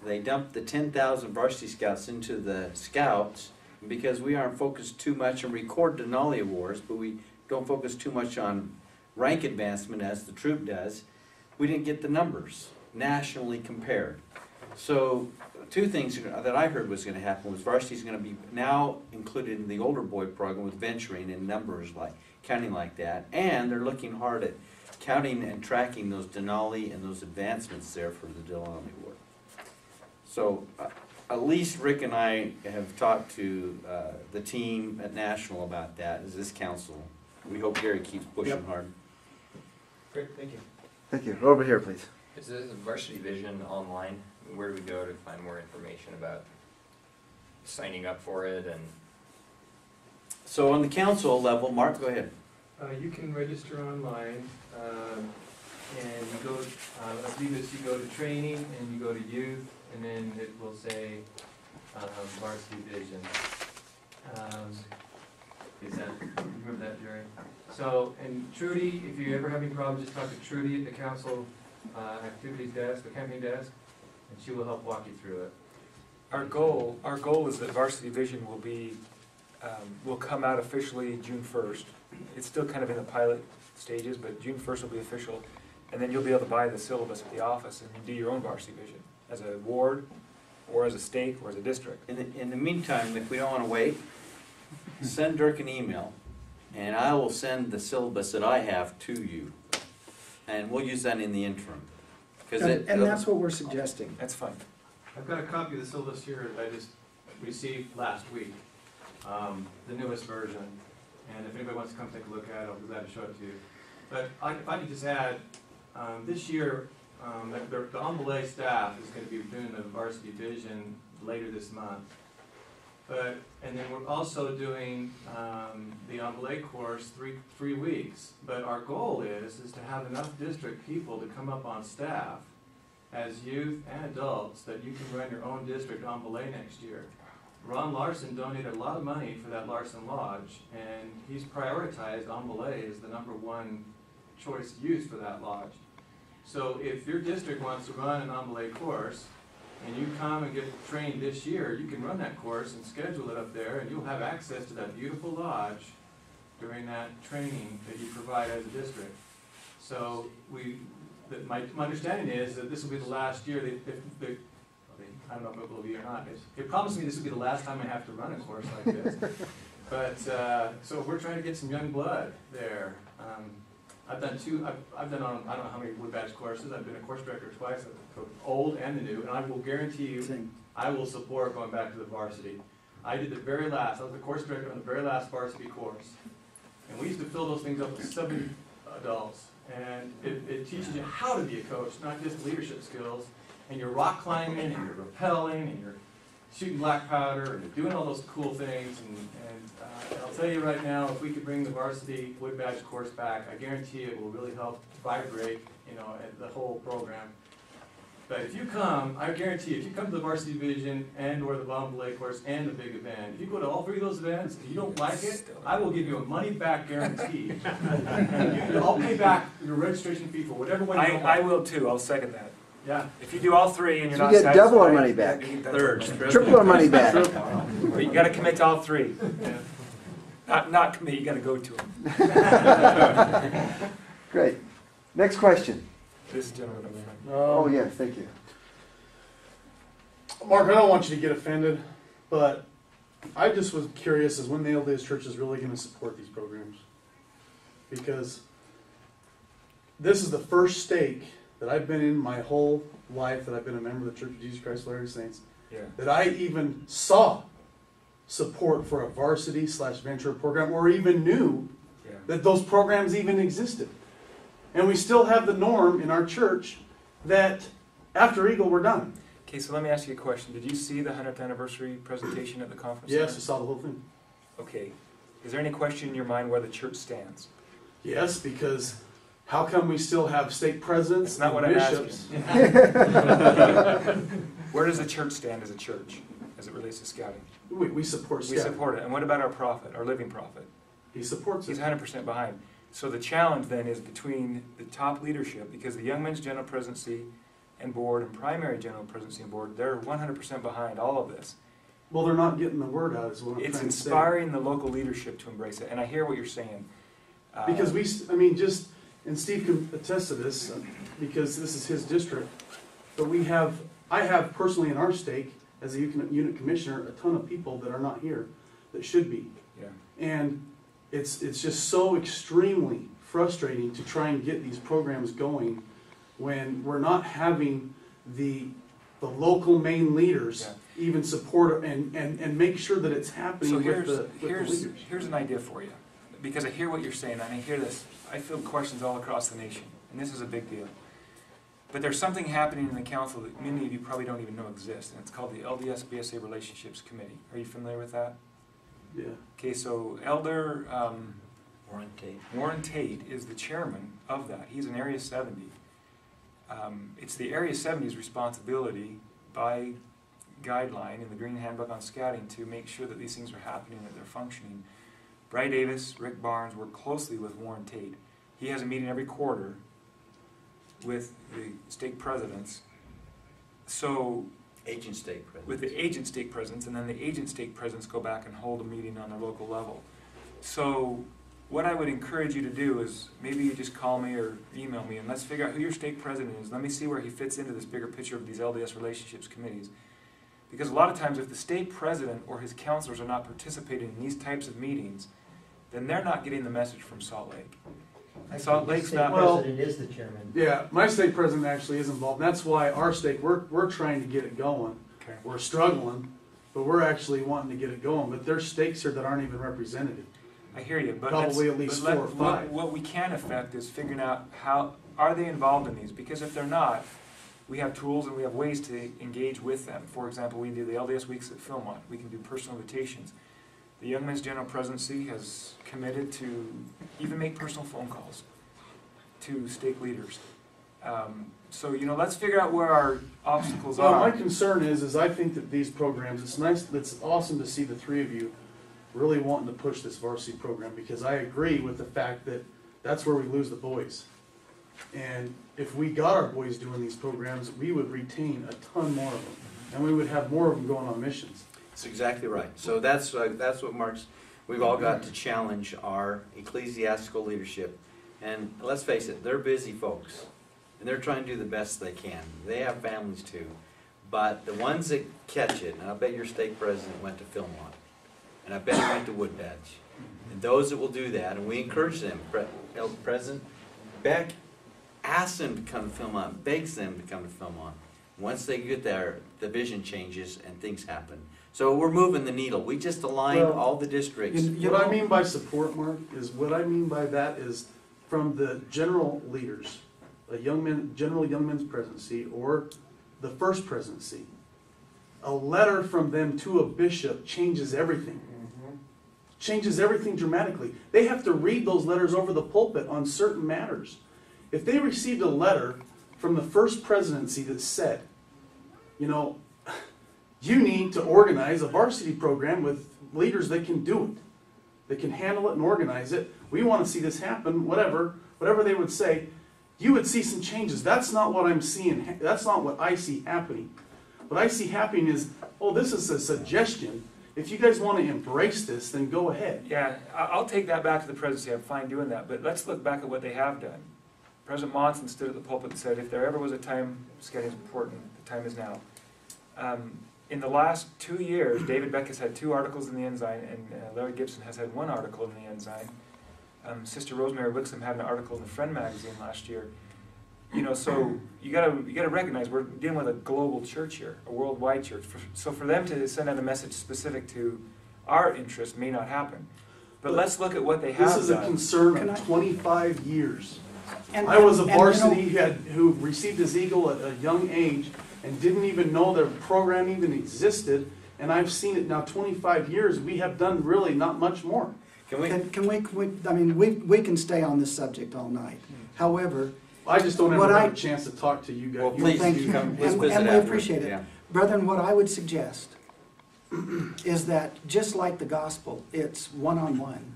they dumped the 10,000 varsity scouts into the scouts, because we aren't focused too much on record Denali awards, but we don't focus too much on rank advancement as the troop does. We didn't get the numbers nationally compared. So two things that I heard was going to happen was varsity's going to be now included in the older boy program with venturing and numbers like counting like that, and they're looking hard at counting and tracking those Denali and those advancements there for the Denali award. So at least Rick and I have talked to the team at National about that as this council. We hope Gary keeps pushing hard. Great, thank you. Thank you. Over here, please. Is this Varsity Vision online? Where do we go to find more information about signing up for it? And So on the council level, Mark, go ahead. You can register online, and you go, I believe it's you go to training, and you go to youth, and then it will say Varsity Vision. Is that, you remember that, Jerry? So, and Trudy, if you ever have any problems, just talk to Trudy at the council activities desk, the campaign desk, and she will help walk you through it. Our goal is that Varsity Vision will be, will come out officially June 1st. It's still kind of in the pilot stages, but June 1st will be official. And then you'll be able to buy the syllabus at the office and do your own Varsity Vision as a ward, or as a state, or as a district. In the meantime, if we don't want to wait, send Dirk an email, and I will send the syllabus that I have to you. And we'll use that in the interim. And that's what we're suggesting. That's fine. I've got a copy of the syllabus here that I just received last week, the newest version. And if anybody wants to come take a look at it, I'll be glad to show it to you. But if I could just add, this year, the Emballé staff is going to be doing the Varsity Vision later this month. And then we're also doing the Emballé course three weeks. But our goal is to have enough district people to come up on staff as youth and adults that you can run your own district Emballé next year. Ron Larson donated a lot of money for that Larson Lodge, and he's prioritized Emballé as the #1 choice use for that lodge. So if your district wants to run an Emballé course, and you come and get trained this year, you can run that course and schedule it up there, and you'll have access to that beautiful lodge during that training that you provide as a district. So my understanding is that this will be the last year. I don't know if it will be or not. They promised me this will be the last time I have to run a course like this. But so we're trying to get some young blood there. I've done I don't know how many wood badge courses. I've been a course director twice, the old and the new, and I will guarantee you, I will support going back to the varsity. I did the very last. I was the course director on the very last varsity course, and we used to fill those things up with 70 adults. And it teaches you how to be a coach, not just leadership skills. And you're rock climbing, and you're rappelling, and you're shooting black powder, and you're doing all those cool things. And I'll tell you right now, if we could bring the varsity wood badge course back, I guarantee it will really help vibrate, the whole program. But if you come, I guarantee you, if you come to the Varsity Division and or the Emballé course and the big event, if you go to all 3 of those events and you don't like it, I will give you a money-back guarantee. And I'll pay back your registration fee for whatever one you don't like. I will too. I'll second that. Yeah. If you do all 3 and you're not You get satisfied, double our money back. you get Third. Triple our money back. But you got to commit to all 3. Yeah. Not commit. You got to go to them. Great. Next question. This gentleman over there. Oh, yes, thank you. Mark, I don't want you to get offended, but I just was curious as when the LDS Church is really going to support these programs. Because this is the first stake that I've been in my whole life that I've been a member of the Church of Jesus Christ of Latter-day Saints, that I even saw support for a varsity/venture program or even knew that those programs even existed. And we still have the norm in our church that after Eagle we're done. Okay, so let me ask you a question. Did you see the 100th anniversary presentation at the conference? Yes, I saw the whole thing. Okay. Is there any question in your mind where the church stands? Yes, because how come we still have stake presidents That's not and what I'm bishops? Where does the church stand as a church, as it relates to scouting? We support We scouting. support it. And what about our prophet, our living prophet? He supports He's it. 100% behind. So the challenge then is between the top leadership, because the Young Men's General Presidency and Board and Primary General Presidency and Board, they're 100% behind all of this. Well, they're not getting the word out, is what I'm It's trying to say. inspiring the local leadership to embrace it. And I hear what you're saying. Because and Steve can attest to this, because this is his district, but I have personally in our stake, as a unit commissioner, a ton of people that are not here, that should be. Yeah. And it's just so extremely frustrating to try and get these programs going when we're not having the local main leaders even support and make sure that it's happening So with the leaders. here's an idea for you, because I hear what you're saying, and I hear this. I field questions all across the nation, and this is a big deal. But there's something happening in the council that many of you probably don't even know exists, and it's called the LDS-BSA Relationships Committee. Are you familiar with that? Yeah. Okay, so Elder Warren Tate. Warren Tate is the chairman of that. He's in Area 70. It's the Area 70's responsibility by guideline in the Green Handbook on Scouting to make sure that these things are happening, that they're functioning. Bry Davis, Rick Barnes work closely with Warren Tate. He has a meeting every quarter with the stake presidents. So Agent stake presidents. with the agent stake presidents, and then the agent stake presidents go back and hold a meeting on the local level. So what I would encourage you to do is maybe you just call me or email me and let's figure out who your stake president is. Let me see where he fits into this bigger picture of these LDS relationships committees. Because a lot of times if the stake president or his counselors are not participating in these types of meetings, then they're not getting the message from Salt Lake. Salt Lake's not... president is the chairman. Yeah, my stake president actually is involved. That's why our stake, we're trying to get it going. Okay. We're struggling, but we're actually wanting to get it going. But there's stakes here that aren't even represented. I hear you, but Probably at least 4 or 5. What we can affect is figuring out how are they involved in these, because if they're not, we have tools and we have ways to engage with them. For example, we do the LDS Weeks at Philmont. We can do personal invitations. The Young Men's General Presidency has committed to even make personal phone calls to stake leaders. So, let's figure out where our obstacles Well, are. my concern is I think that these programs, it's awesome to see the 3 of you really wanting to push this varsity program, because I agree with the fact that that's where we lose the boys. And if we got our boys doing these programs, we would retain a ton more of them, and we would have more of them going on missions. That's exactly right. So that's what Mark's, we've all got to challenge our ecclesiastical leadership. And let's face it, they're busy folks. And they're trying to do the best they can. They have families too. But the ones that catch it, and I bet your stake president went to Philmont. And I bet he went to Woodbadge. And those that will do that, and we encourage them. President Beck asks them to come to Philmont, begs them to come to Philmont. Once they get there, the vision changes and things happen. So we're moving the needle. We just aligned all the districts. What I mean by support, Mark, is what I mean by that is from the general leaders, general young men's presidency, or the first presidency. A letter from them to a bishop changes everything. Changes everything dramatically. They have to read those letters over the pulpit on certain matters. If they received a letter from the first presidency that said, you need to organize a varsity program with leaders that can do it, that can handle it and organize it. We want to see this happen, whatever they would say, you would see some changes. That's not what I'm seeing. That's not what I see happening. What I see happening is, this is a suggestion. If you guys want to embrace this, then go ahead. Yeah, I'll take that back to the presidency. I'm fine doing that. But let's look back at what they have done. President Monson stood at the pulpit and said, if there ever was a time scouting is important, the time is now. In the last 2 years, David Beck has had 2 articles in the Ensign, and Larry Gibson has had 1 article in the Ensign. Sister Rosemary Wixom had an article in the Friend magazine last year. So you gotta recognize we're dealing with a global church here, a worldwide church. So for them to send out a message specific to our interest may not happen. But let's look at what they have done. This is a concern of 25 years. I was a varsity who received his eagle at a young age and didn't even know their program even existed. And I've seen it now 25 years. We have done really not much more. Can we? I mean, we can stay on this subject all night. However, I just don't ever What have I- a chance to talk to you guys. Well, please, thank you. come, let's And visit we after. appreciate it. Yeah. Brethren, what I would suggest is that just like the gospel, it's one-on-one.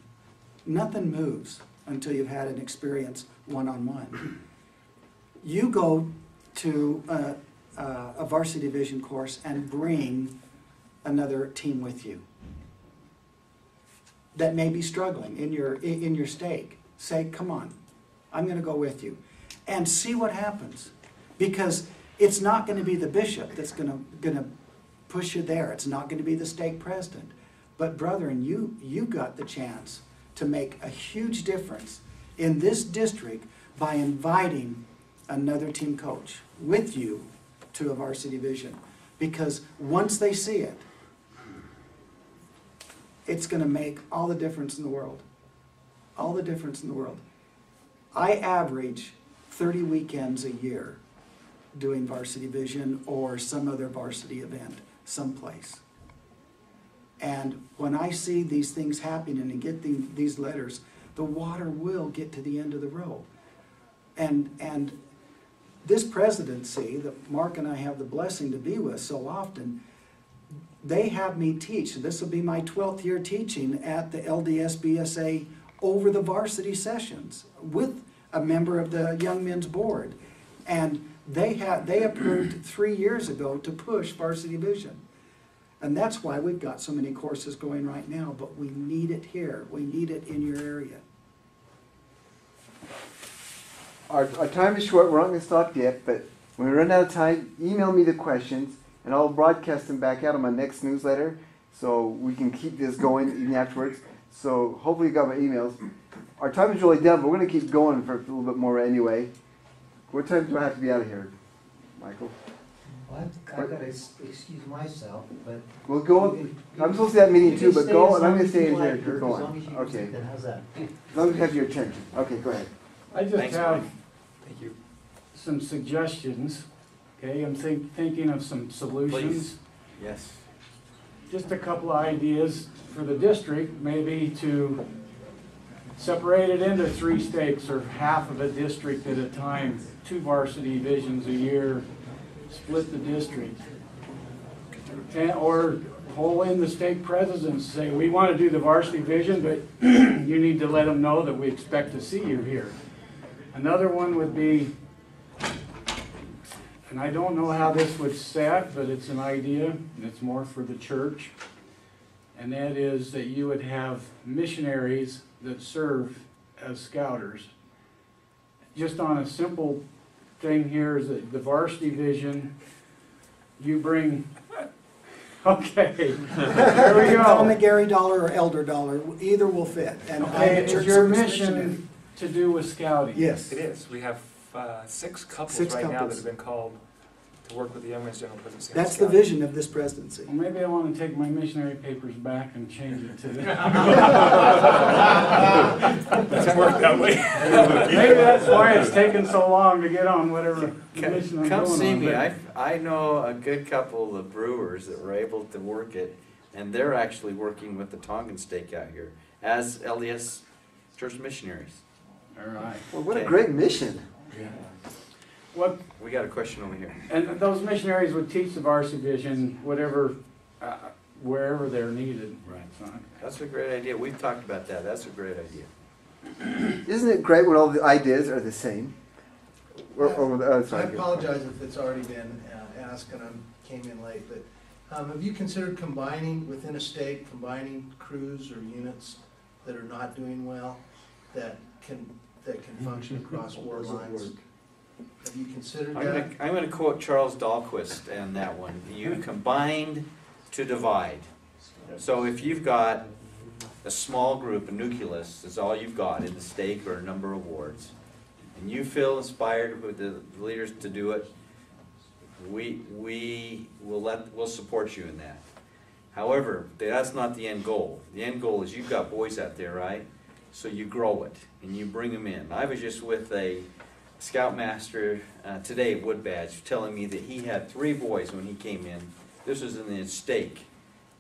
Nothing moves until you've had an experience one-on-one. You go to a varsity division course and bring another team with you that may be struggling in your stake. Say, come on, I'm going to go with you, and see what happens, because it's not going to be the bishop that's going to push you there. It's not going to be the stake president. But brethren, you got the chance to make a huge difference in this district by inviting another team coach with you to a varsity division. Because once they see it, it's going to make all the difference in the world. All the difference in the world. I average 30 weekends a year doing varsity division or some other varsity event someplace. And when I see these things happening and get these letters, the water will get to the end of the row. And this presidency that Mark and I have the blessing to be with so often, they have me teach. This will be my 12th year teaching at the LDS-BSA over the varsity sessions with a member of the Young Men's Board. And they approved 3 years ago to push varsity division. And that's why we've got so many courses going right now, but we need it here. We need it in your area. Our time is short. We're not going to stop yet, but when we run out of time, email me the questions, and I'll broadcast them back out on my next newsletter, so we can keep this going even afterwards. So hopefully you got my emails. Our time is really done, but we're going to keep going for a little bit more anyway. What time do I have to be out of here, Michael? Well, I've got to excuse myself, but. We'll go. I'm supposed to have a meeting too, but go, and I'm going to stay in here and keep going. Okay. Then how's that? As long as you have your attention. Okay, go ahead. I just Thanks, have Mike. Thank you. some suggestions. Okay, I'm thinking of some solutions. Please. Yes. Just a couple of ideas for the district, maybe to separate it into 3 stakes or half of a district at a time, 2 varsity divisions a year, split the district. Or pull in the stake presidents, say, we want to do the varsity division, but you need to let them know that we expect to see you here. Another one would be, and I don't know how this would set, but it's an idea, and it's more for the church, and that is that you would have missionaries that serve as scouters. Just on a simple thing here is that the varsity division, you bring, okay, there we go. Call me Gary Dollar or Elder Dollar, either will fit. And Okay, I'm a is church your service mission missionary. to do with scouting? Yes. It is. We have 6 couples 6 right now couples. that have been called to work with the Young Men's General Presidency. That's the vision of this presidency. Well, maybe I want to take my missionary papers back and change it to the. Doesn't work that way. Maybe that's why it's taken so long to get on whatever mission I'm Come going see on, me. but- I know a good couple of brewers that were able to work it, and they're actually working with the Tongan stake out here as LDS church missionaries. All right. Well, what a Okay. great mission. What, We got a question over here. and those missionaries would teach the varsity division whatever, wherever they're needed. Right. So, That's a great idea. We've talked about that. That's a great idea. Isn't it great when all the ideas are the same? I Sorry. apologize if it's already been asked and I came in late, but have you considered combining within a state, combining crews or units that are not doing well, that can function across war lines? Have you considered that? I'm gonna quote Charles Dahlquist on that one. You combined to divide. So if you've got a small group, a nucleus, is all you've got in the stake or a number of wards, and you feel inspired with the leaders to do it, we'll support you in that. However, that's not the end goal. The end goal is you've got boys out there, right? So you grow it and you bring them in. I was just with a scoutmaster today at Wood Badge telling me that he had 3 boys when he came in. This was in the stake,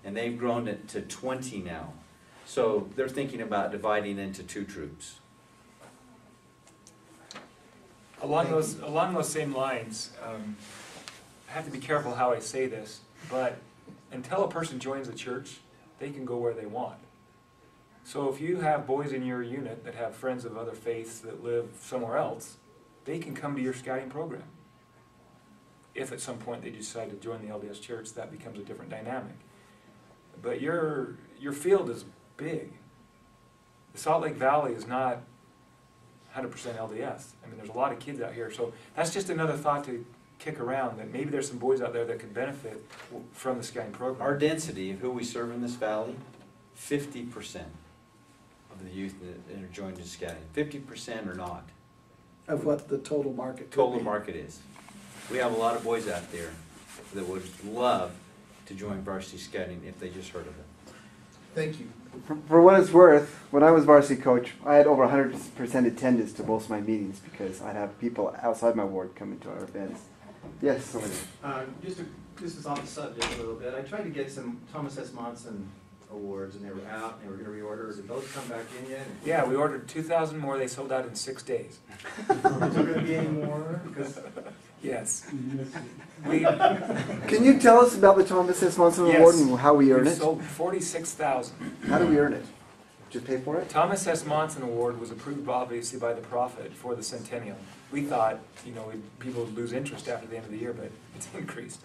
and they've grown it to 20 now. So they're thinking about dividing into 2 troops. Along those same lines, I have to be careful how I say this, but until a person joins a church, they can go where they want. So if you have boys in your unit that have friends of other faiths that live somewhere else, they can come to your scouting program. If at some point they decide to join the LDS church, that becomes a different dynamic. But your field is big. The Salt Lake Valley is not 100% LDS. I mean, there's a lot of kids out here. So that's just another thought to kick around, that maybe there's some boys out there that could benefit from the scouting program. Our density of who we serve in this valley, 50% of the youth that are joined in scouting. 50% are not. Of what the total market could Total be. market is. We have a lot of boys out there that would love to join varsity scouting if they just heard of it. Thank you. For what it's worth, when I was varsity coach, I had over 100% attendance to most of my meetings because I'd have people outside my ward coming to our events. Yes, over there. This is off the subject a little bit. I tried to get some Thomas S. Monson awards, and they were out, and they were going to reorder. Did those come back in yet? Yeah, we ordered 2,000 more. They sold out in 6 days. Is there going to be any more? Because Yes. Can you tell us about the Thomas S. Monson Award and how we earn We it? sold 46,000. How do we earn it? Just pay for it? Thomas S. Monson Award was approved obviously by the Prophet for the centennial. We thought, people would lose interest after the end of the year, but it's increased.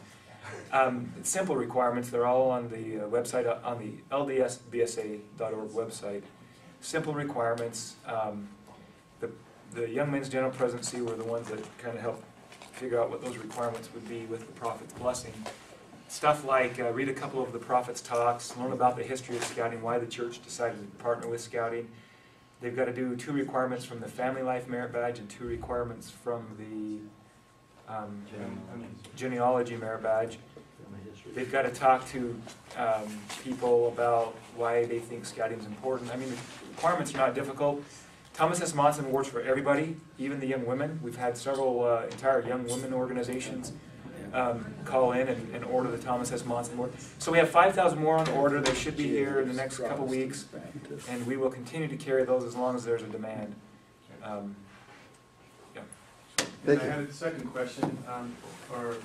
Simple requirements, they're all on the website, on the LDS-BSA.org website. Simple requirements. The Young Men's General Presidency were the ones that kind of helped figure out what those requirements would be with the Prophet's blessing. Stuff like read a couple of the Prophet's talks, learn about the history of scouting, why the church decided to partner with scouting. They've got to do 2 requirements from the Family Life Merit Badge and 2 requirements from the Genealogy Merit Badge. They've got to talk to people about why they think scouting is important. I mean, the requirements are not difficult. Thomas S. Monson Awards for everybody, even the young women. We've had several entire young women organizations call in and order the Thomas S. Monson Award. So we have 5,000 more on order. They should be here in the next couple weeks, and we will continue to carry those as long as there's a demand. Yeah. And I had a second question,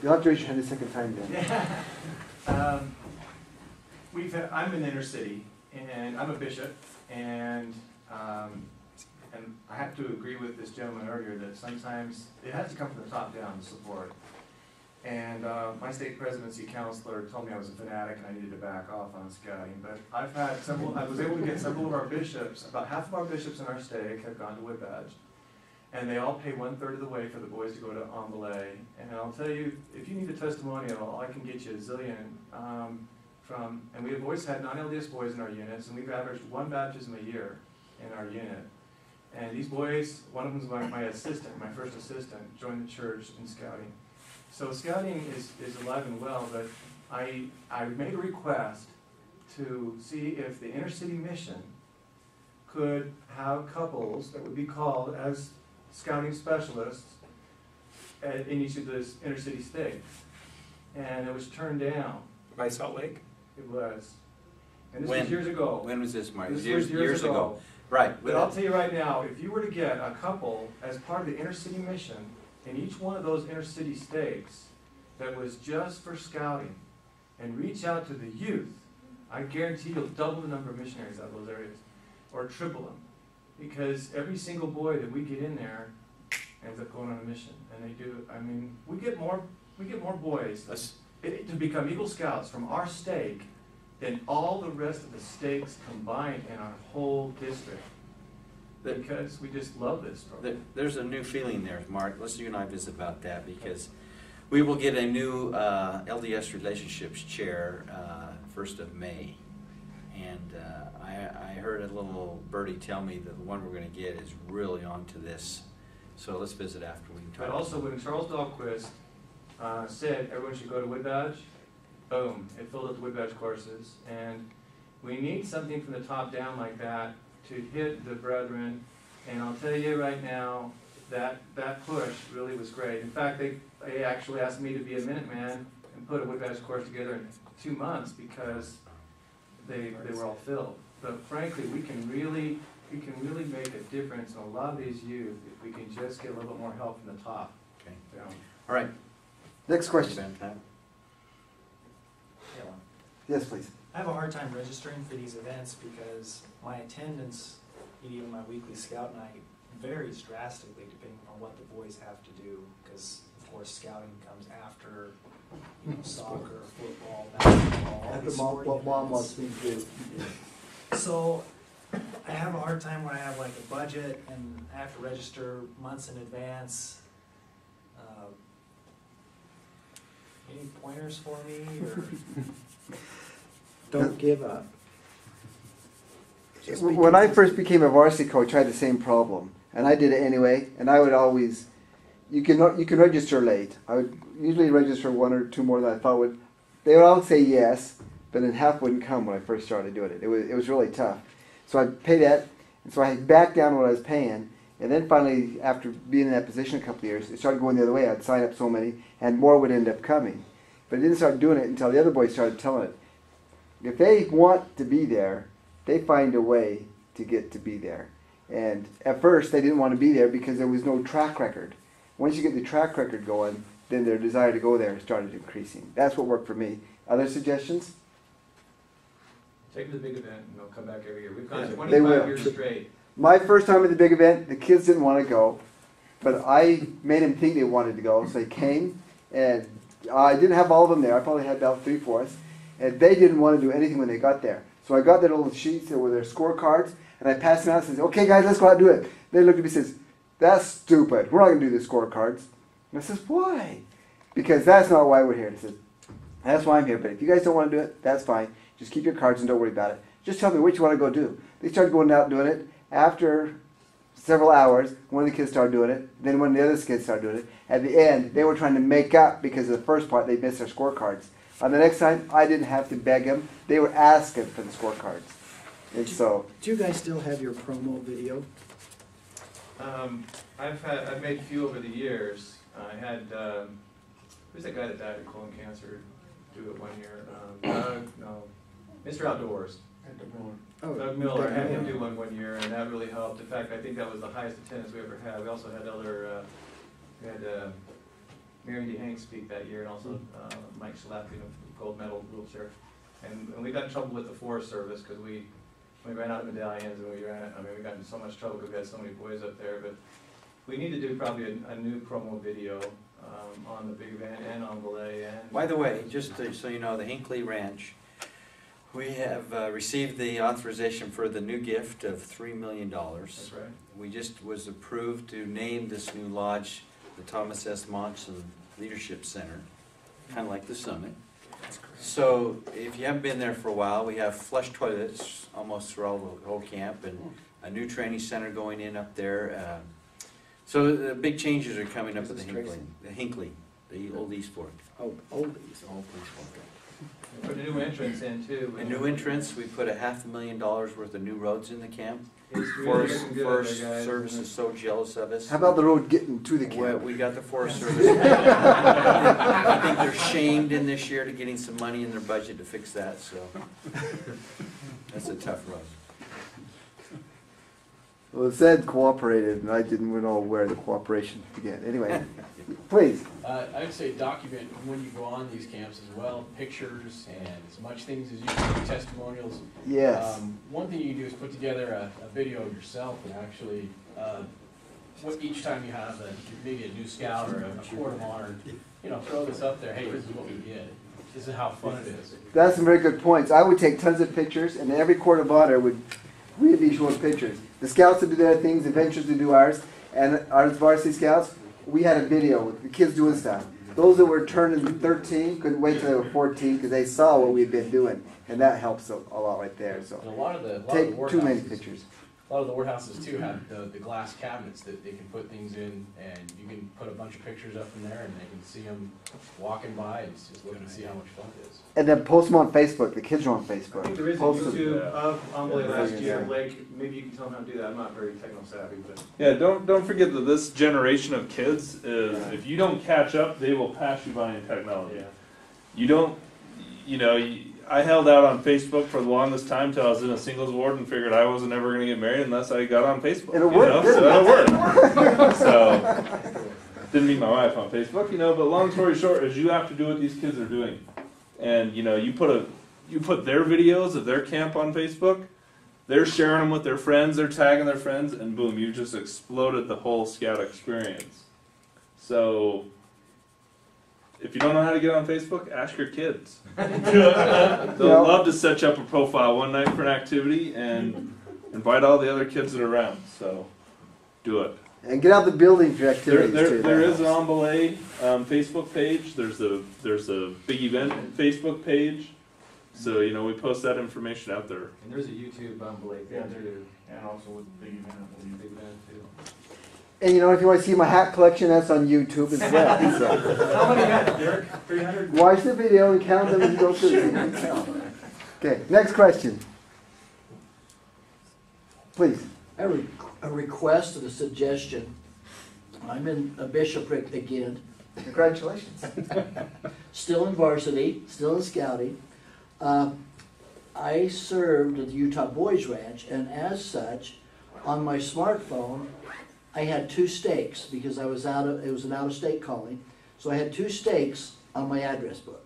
You'll have to raise your hand a second time then. I'm in the inner city, and I'm a bishop, and I have to agree with this gentleman earlier that sometimes it has to come from the top down, the support. And my state presidency counselor told me I was a fanatic and I needed to back off on scouting. But I was able to get several of our bishops, about half of our bishops in our state have gone to Woodbadge. And they all pay 1/3 of the way for the boys to go to Ambelay. And I'll tell you, if you need a testimonial, I can get you a zillion and we have always had non-LDS boys in our units, and we've averaged 1 baptism a year in our unit. And these boys, one of them is my assistant, my first assistant, joined the church in scouting. So scouting is alive and well, but I made a request to see if the inner city mission could have couples that would be called as scouting specialists in each of those inner city states. And it was turned down. By Salt Lake? It was. And this was years ago. When was this, Mark? This was years ago. Right. But I'll tell you right now, if you were to get a couple as part of the inner city mission in each one of those inner city states that was just for scouting and reach out to the youth, I guarantee you'll double the number of missionaries out of those areas, or triple them. Because every single boy that we get in there ends up going on a mission. And they do, I mean, we get more boys to become Eagle Scouts from our stake than all the rest of the stakes combined in our whole district. Because we just love this program. There's a new feeling there, Mark. Let's you and I visit about that, because we will get a new LDS relationships chair 1st of May. And I heard a little birdie tell me that the one we're going to get is really onto this. So let's visit after we can talk. But also when Charles Dahlquist said everyone should go to Woodbadge, boom, it filled up the Woodbadge courses. And we need something from the top down like that to hit the brethren. And I'll tell you right now, that push really was great. In fact, they actually asked me to be a Minuteman and put a Woodbadge course together in 2 months because they were all filled. but frankly, we can really make a difference in a lot of these youth if we can just get a little bit more help from the top. Okay. You know. All right. Next question. Time. Yes, please. I have a hard time registering for these events because my attendance, even my weekly scout night, varies drastically depending on what the boys have to do. Because of course, scouting comes after, you know, soccer, football, basketball, all these sporting events. So I have a hard time when I have like a budget and I have to register months in advance. Any pointers for me, or? Don't give up. When I first became a varsity coach, I had the same problem, and I did it anyway. And I would always, you can register late. I would usually register one or two more than I thought would. They would all say yes, but then half wouldn't come when I first started doing it. It was really tough. So I'd pay that, and so I backed down what I was paying. And then finally, after being in that position a couple of years, it started going the other way. I'd sign up so many, and more would end up coming. But I didn't start doing it until the other boys started telling it. If they want to be there, they find a way to get to be there. And at first, they didn't want to be there because there was no track record. Once you get the track record going, then their desire to go there started increasing. That's what worked for me. Other suggestions? Take them to the big event and they'll come back every year. We've gone They 25 will. years straight. My first time at the big event, the kids didn't want to go, but I made them think they wanted to go, so they came, and I didn't have all of them there. I probably had about 3/4, and they didn't want to do anything when they got there. So I got their little sheets that were their scorecards, and I passed them out and said, "Okay, guys, let's go out and do it." They looked at me and says, "That's stupid. We're not going to do the scorecards." And I says, "Why?" "Because that's not why we're here." And I said, "That's why I'm here, but if you guys don't want to do it, that's fine. Just keep your cards and don't worry about it. Just tell me what you want to go do." They started going out and doing it. After several hours, one of the kids started doing it. Then one of the other kids started doing it. At the end, they were trying to make up because of the first part, they missed their scorecards. On the next time, I didn't have to beg them. They were asking for the scorecards. And so... Do you guys still have your promo video? I've made a few over the years. I had, who's that guy that died of colon cancer? Do it one year. Mr. Outdoors. Doug Miller. I had him do one year, and that really helped. In fact, I think that was the highest attendance we ever had. We also had we had Mary D. Hanks speak that year, and also Mike Schlapping, a gold medal wheelchair. And we got in trouble with the Forest Service because we ran out of medallions, and we got in so much trouble because we had so many boys up there. But we need to do probably a new promo video on the big event and on Belay. And by the way, just so you know, the Hinckley Ranch, we have received the authorization for the new gift of $3 million. That's right. We just was approved to name this new lodge the Thomas S. Monson Leadership Center, kind of like the summit. So if you haven't been there for a while, we have flush toilets almost throughout the whole camp, and a new training center going in up there. So the big changes are coming up at the Hinckley, the Old East Fork. Oh, Old East. We put a new entrance in too. A new entrance, we put $500,000 worth of new roads in the camp. It's really looking good Forest there, guys. Service is so jealous of us. How about the road getting to the camp? Well, we got the Forest Service. I think they're shamed in this year to getting some money in their budget to fix that, so that's a tough road. Well, it said cooperated, and I didn't know where the cooperation began. Anyway, please. I'd say document when you go on these camps as well, pictures and as much things as you can, testimonials. Yes. One thing you can do is put together a video of yourself and actually, each time you have maybe a new scout or a court of honor, throw this up there. Hey, this is what we did. This is how fun it is. That's some very good points. I would take tons of pictures, and every court of honor would be showing pictures. The scouts would do their things, the adventures would do ours, and our varsity scouts, we had a video with the kids doing stuff. Those that were turning 13 couldn't wait till they were 14 because they saw what we'd been doing, and that helps a lot right there. So and a lot of the take too many pictures. A lot of the warehouses too have the glass cabinets that they can put things in, and you can put a bunch of pictures up in there, and they can see them walking by and just look and see how much fun it is. And then post them on Facebook. The kids are on Facebook. I think there is a YouTube of Omblay last year. Blake, maybe you can tell them how to do that. I'm not very techno savvy, but yeah, don't forget that this generation of kids is if you don't catch up, they will pass you by in technology. Yeah. You don't, I held out on Facebook for the longest time till I was in a singles ward and figured I wasn't ever going to get married unless I got on Facebook. And it worked, didn't So it worked. So didn't meet my wife on Facebook, but long story short is you have to do what these kids are doing. And you put their videos of their camp on Facebook, they're sharing them with their friends, they're tagging their friends, and boom, you just exploded the whole Scout experience. So if you don't know how to get on Facebook, ask your kids. They'll love to set you up a profile one night for an activity and invite all the other kids that are around. So do it. And get out the building for activities too. There is an Emballé Facebook page. There's a big event Facebook page. So we post that information out there. And there's a YouTube Blake there too. And also with Big Event. Big event too. And if you want to see my hat collection, that's on YouTube as well. So. How many got, Dirk? 300? Watch the video and count them as you go through. Okay, next question. Please. A request and a suggestion. I'm in a bishopric again. Congratulations. Still in varsity, still in scouting. I served at the Utah Boys Ranch, and as such, on my smartphone, I had 2 stakes because it was an out-of-state calling. So I had 2 stakes on my address book.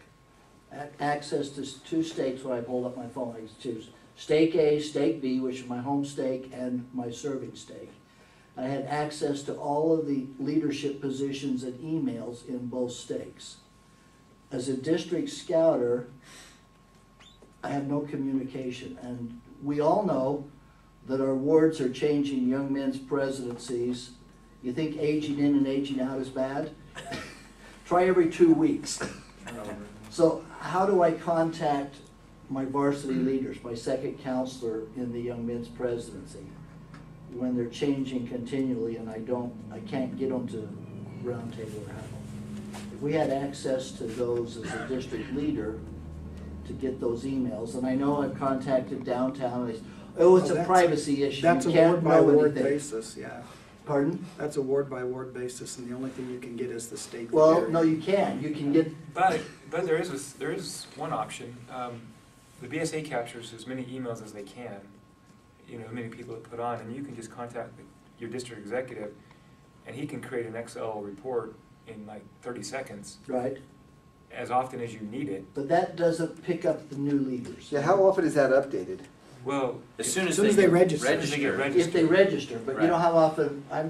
Access to 2 stakes when I pulled up my phone. I could choose stake A, stake B, which is my home stake, and my serving stake. I had access to all of the leadership positions and emails in both stakes. As a district scouter, I have no communication, and we all know that our wards are changing young men's presidencies. You think aging in and aging out is bad? Try every 2 weeks. So how do I contact my varsity leaders, my second counselor in the young men's presidency, when they're changing continually and I can't get them to roundtable or huddle? If we had access to those as a district leader to get those emails, and I know I've contacted downtown, and they say, it's a privacy issue. That's you a can't ward by know ward anything. basis, yeah. Pardon? That's a ward by ward basis, and the only thing you can get is the state. Well, no, you can. You can get. But there is one option. The BSA captures as many emails as they can. As many people to put on, and you can just contact your district executive, and he can create an Excel report in like 30 seconds. Right. As often as you need it. But that doesn't pick up the new leaders. Yeah, how often is that updated? Well, as soon as they register. If they register, but you know how often our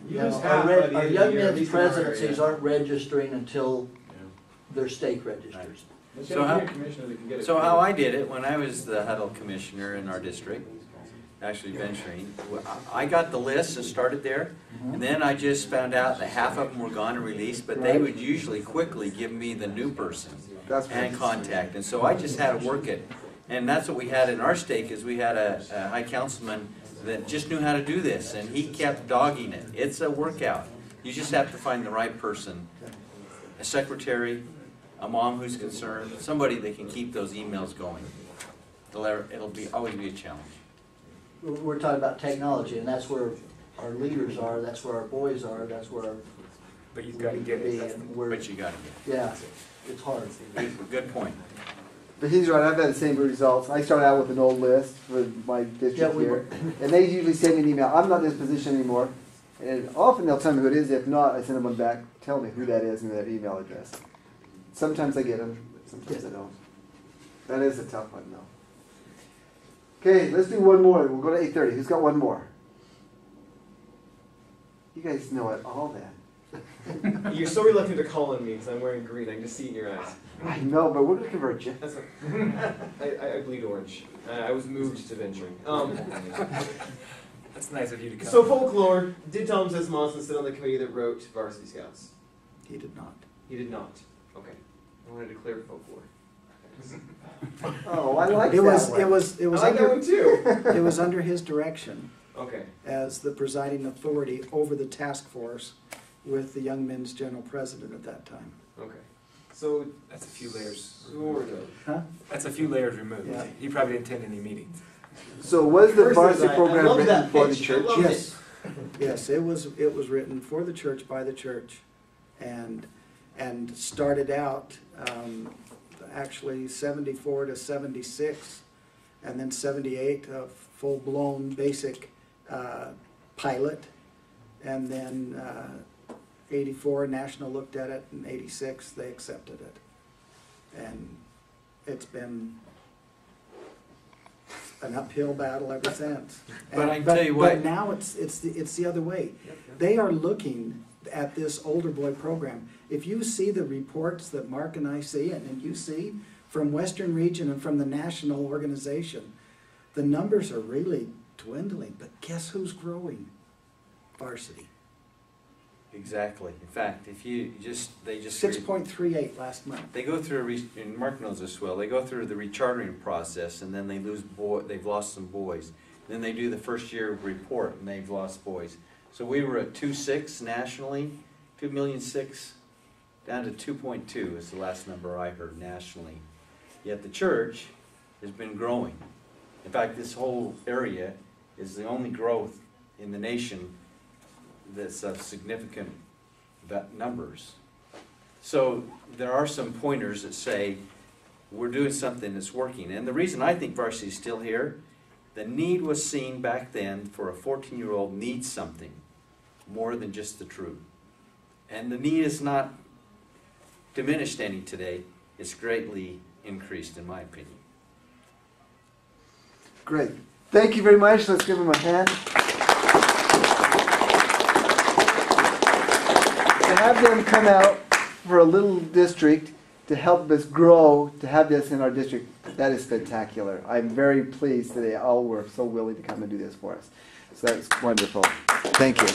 young men's presidencies aren't registering until their stake registers. So how I did it when I was the huddle commissioner in our district, actually venturing, I got the list and started there, and then I just found out that half of them were gone and released, but they would usually quickly give me the new person and contact, and so I just had to work it. And that's what we had in our stake, is we had a high councilman that just knew how to do this, and he kept dogging it. It's a workout. You just have to find the right person, a secretary, a mom who's concerned, somebody that can keep those emails going. It'll always be a challenge. We're talking about technology, and that's where our leaders are, that's where our boys are, that's where our... But you've got to get it. But you got to get it. Yeah, it's hard. Good point. But he's right, I've had the same results. I started out with an old list for my district here, and they usually send me an email. I'm not in this position anymore, and often they'll tell me who it is. If not, I send them one back, tell me who that is and their email address. Sometimes I get them, sometimes I don't. That is a tough one, though. Okay, let's do one more. We'll go to 8:30. Who's got one more? You guys know it all then. You're so reluctant to call on me because I'm wearing green. I can just see it in your eyes. I know, but we're going to convert you. That's I bleed orange. I was moved to venturing. That's nice of you to come. So folklore. Did Thomas S. Monson sit on the committee that wrote Varsity Scouts? He did not. He did not. Okay. I wanted to clear folklore. Oh, I like it. That Was one. it was it was I like under that one too. It was under his direction. Okay. As the presiding authority over the task force with the Young Men's General President at that time. Okay. So that's a few layers. Sort of. Huh? That's a few layers removed. Yeah. He probably didn't attend any meetings. So was the First varsity I program love written that for the pitch. I church? love Yes, yes, it was written for the church by the church, and started out. actually 74 to 76, and then 78 a full-blown basic pilot, and then 84 National looked at it, and 86 they accepted it, and it's been an uphill battle ever since. But I can tell you what. But now it's the other way. They are looking at this older boy program. If you see the reports that Mark and I see, and you see from Western Region and from the national organization, the numbers are really dwindling. But guess who's growing? Varsity. Exactly. In fact, if you they just 6.38 last month. They go through and Mark knows this well. They go through the rechartering process, and then they they've lost some boys. Then they do the first year report, and they've lost boys. So we were at 2.6 nationally, 2,000,006, down to 2.2 is the last number I heard nationally. Yet the church has been growing. In fact, this whole area is the only growth in the nation that's of significant numbers. So there are some pointers that say we're doing something that's working. And the reason I think Varsity is still here, the need was seen back then for a 14-year-old needs something more than just the truth. And the need is not diminished any today. It's greatly increased, in my opinion. Great. Thank you very much. Let's give them a hand. To have them come out for a little district to help us grow, to have this in our district, that is spectacular. I'm very pleased that they all were so willing to come and do this for us. So that's wonderful. Thank you.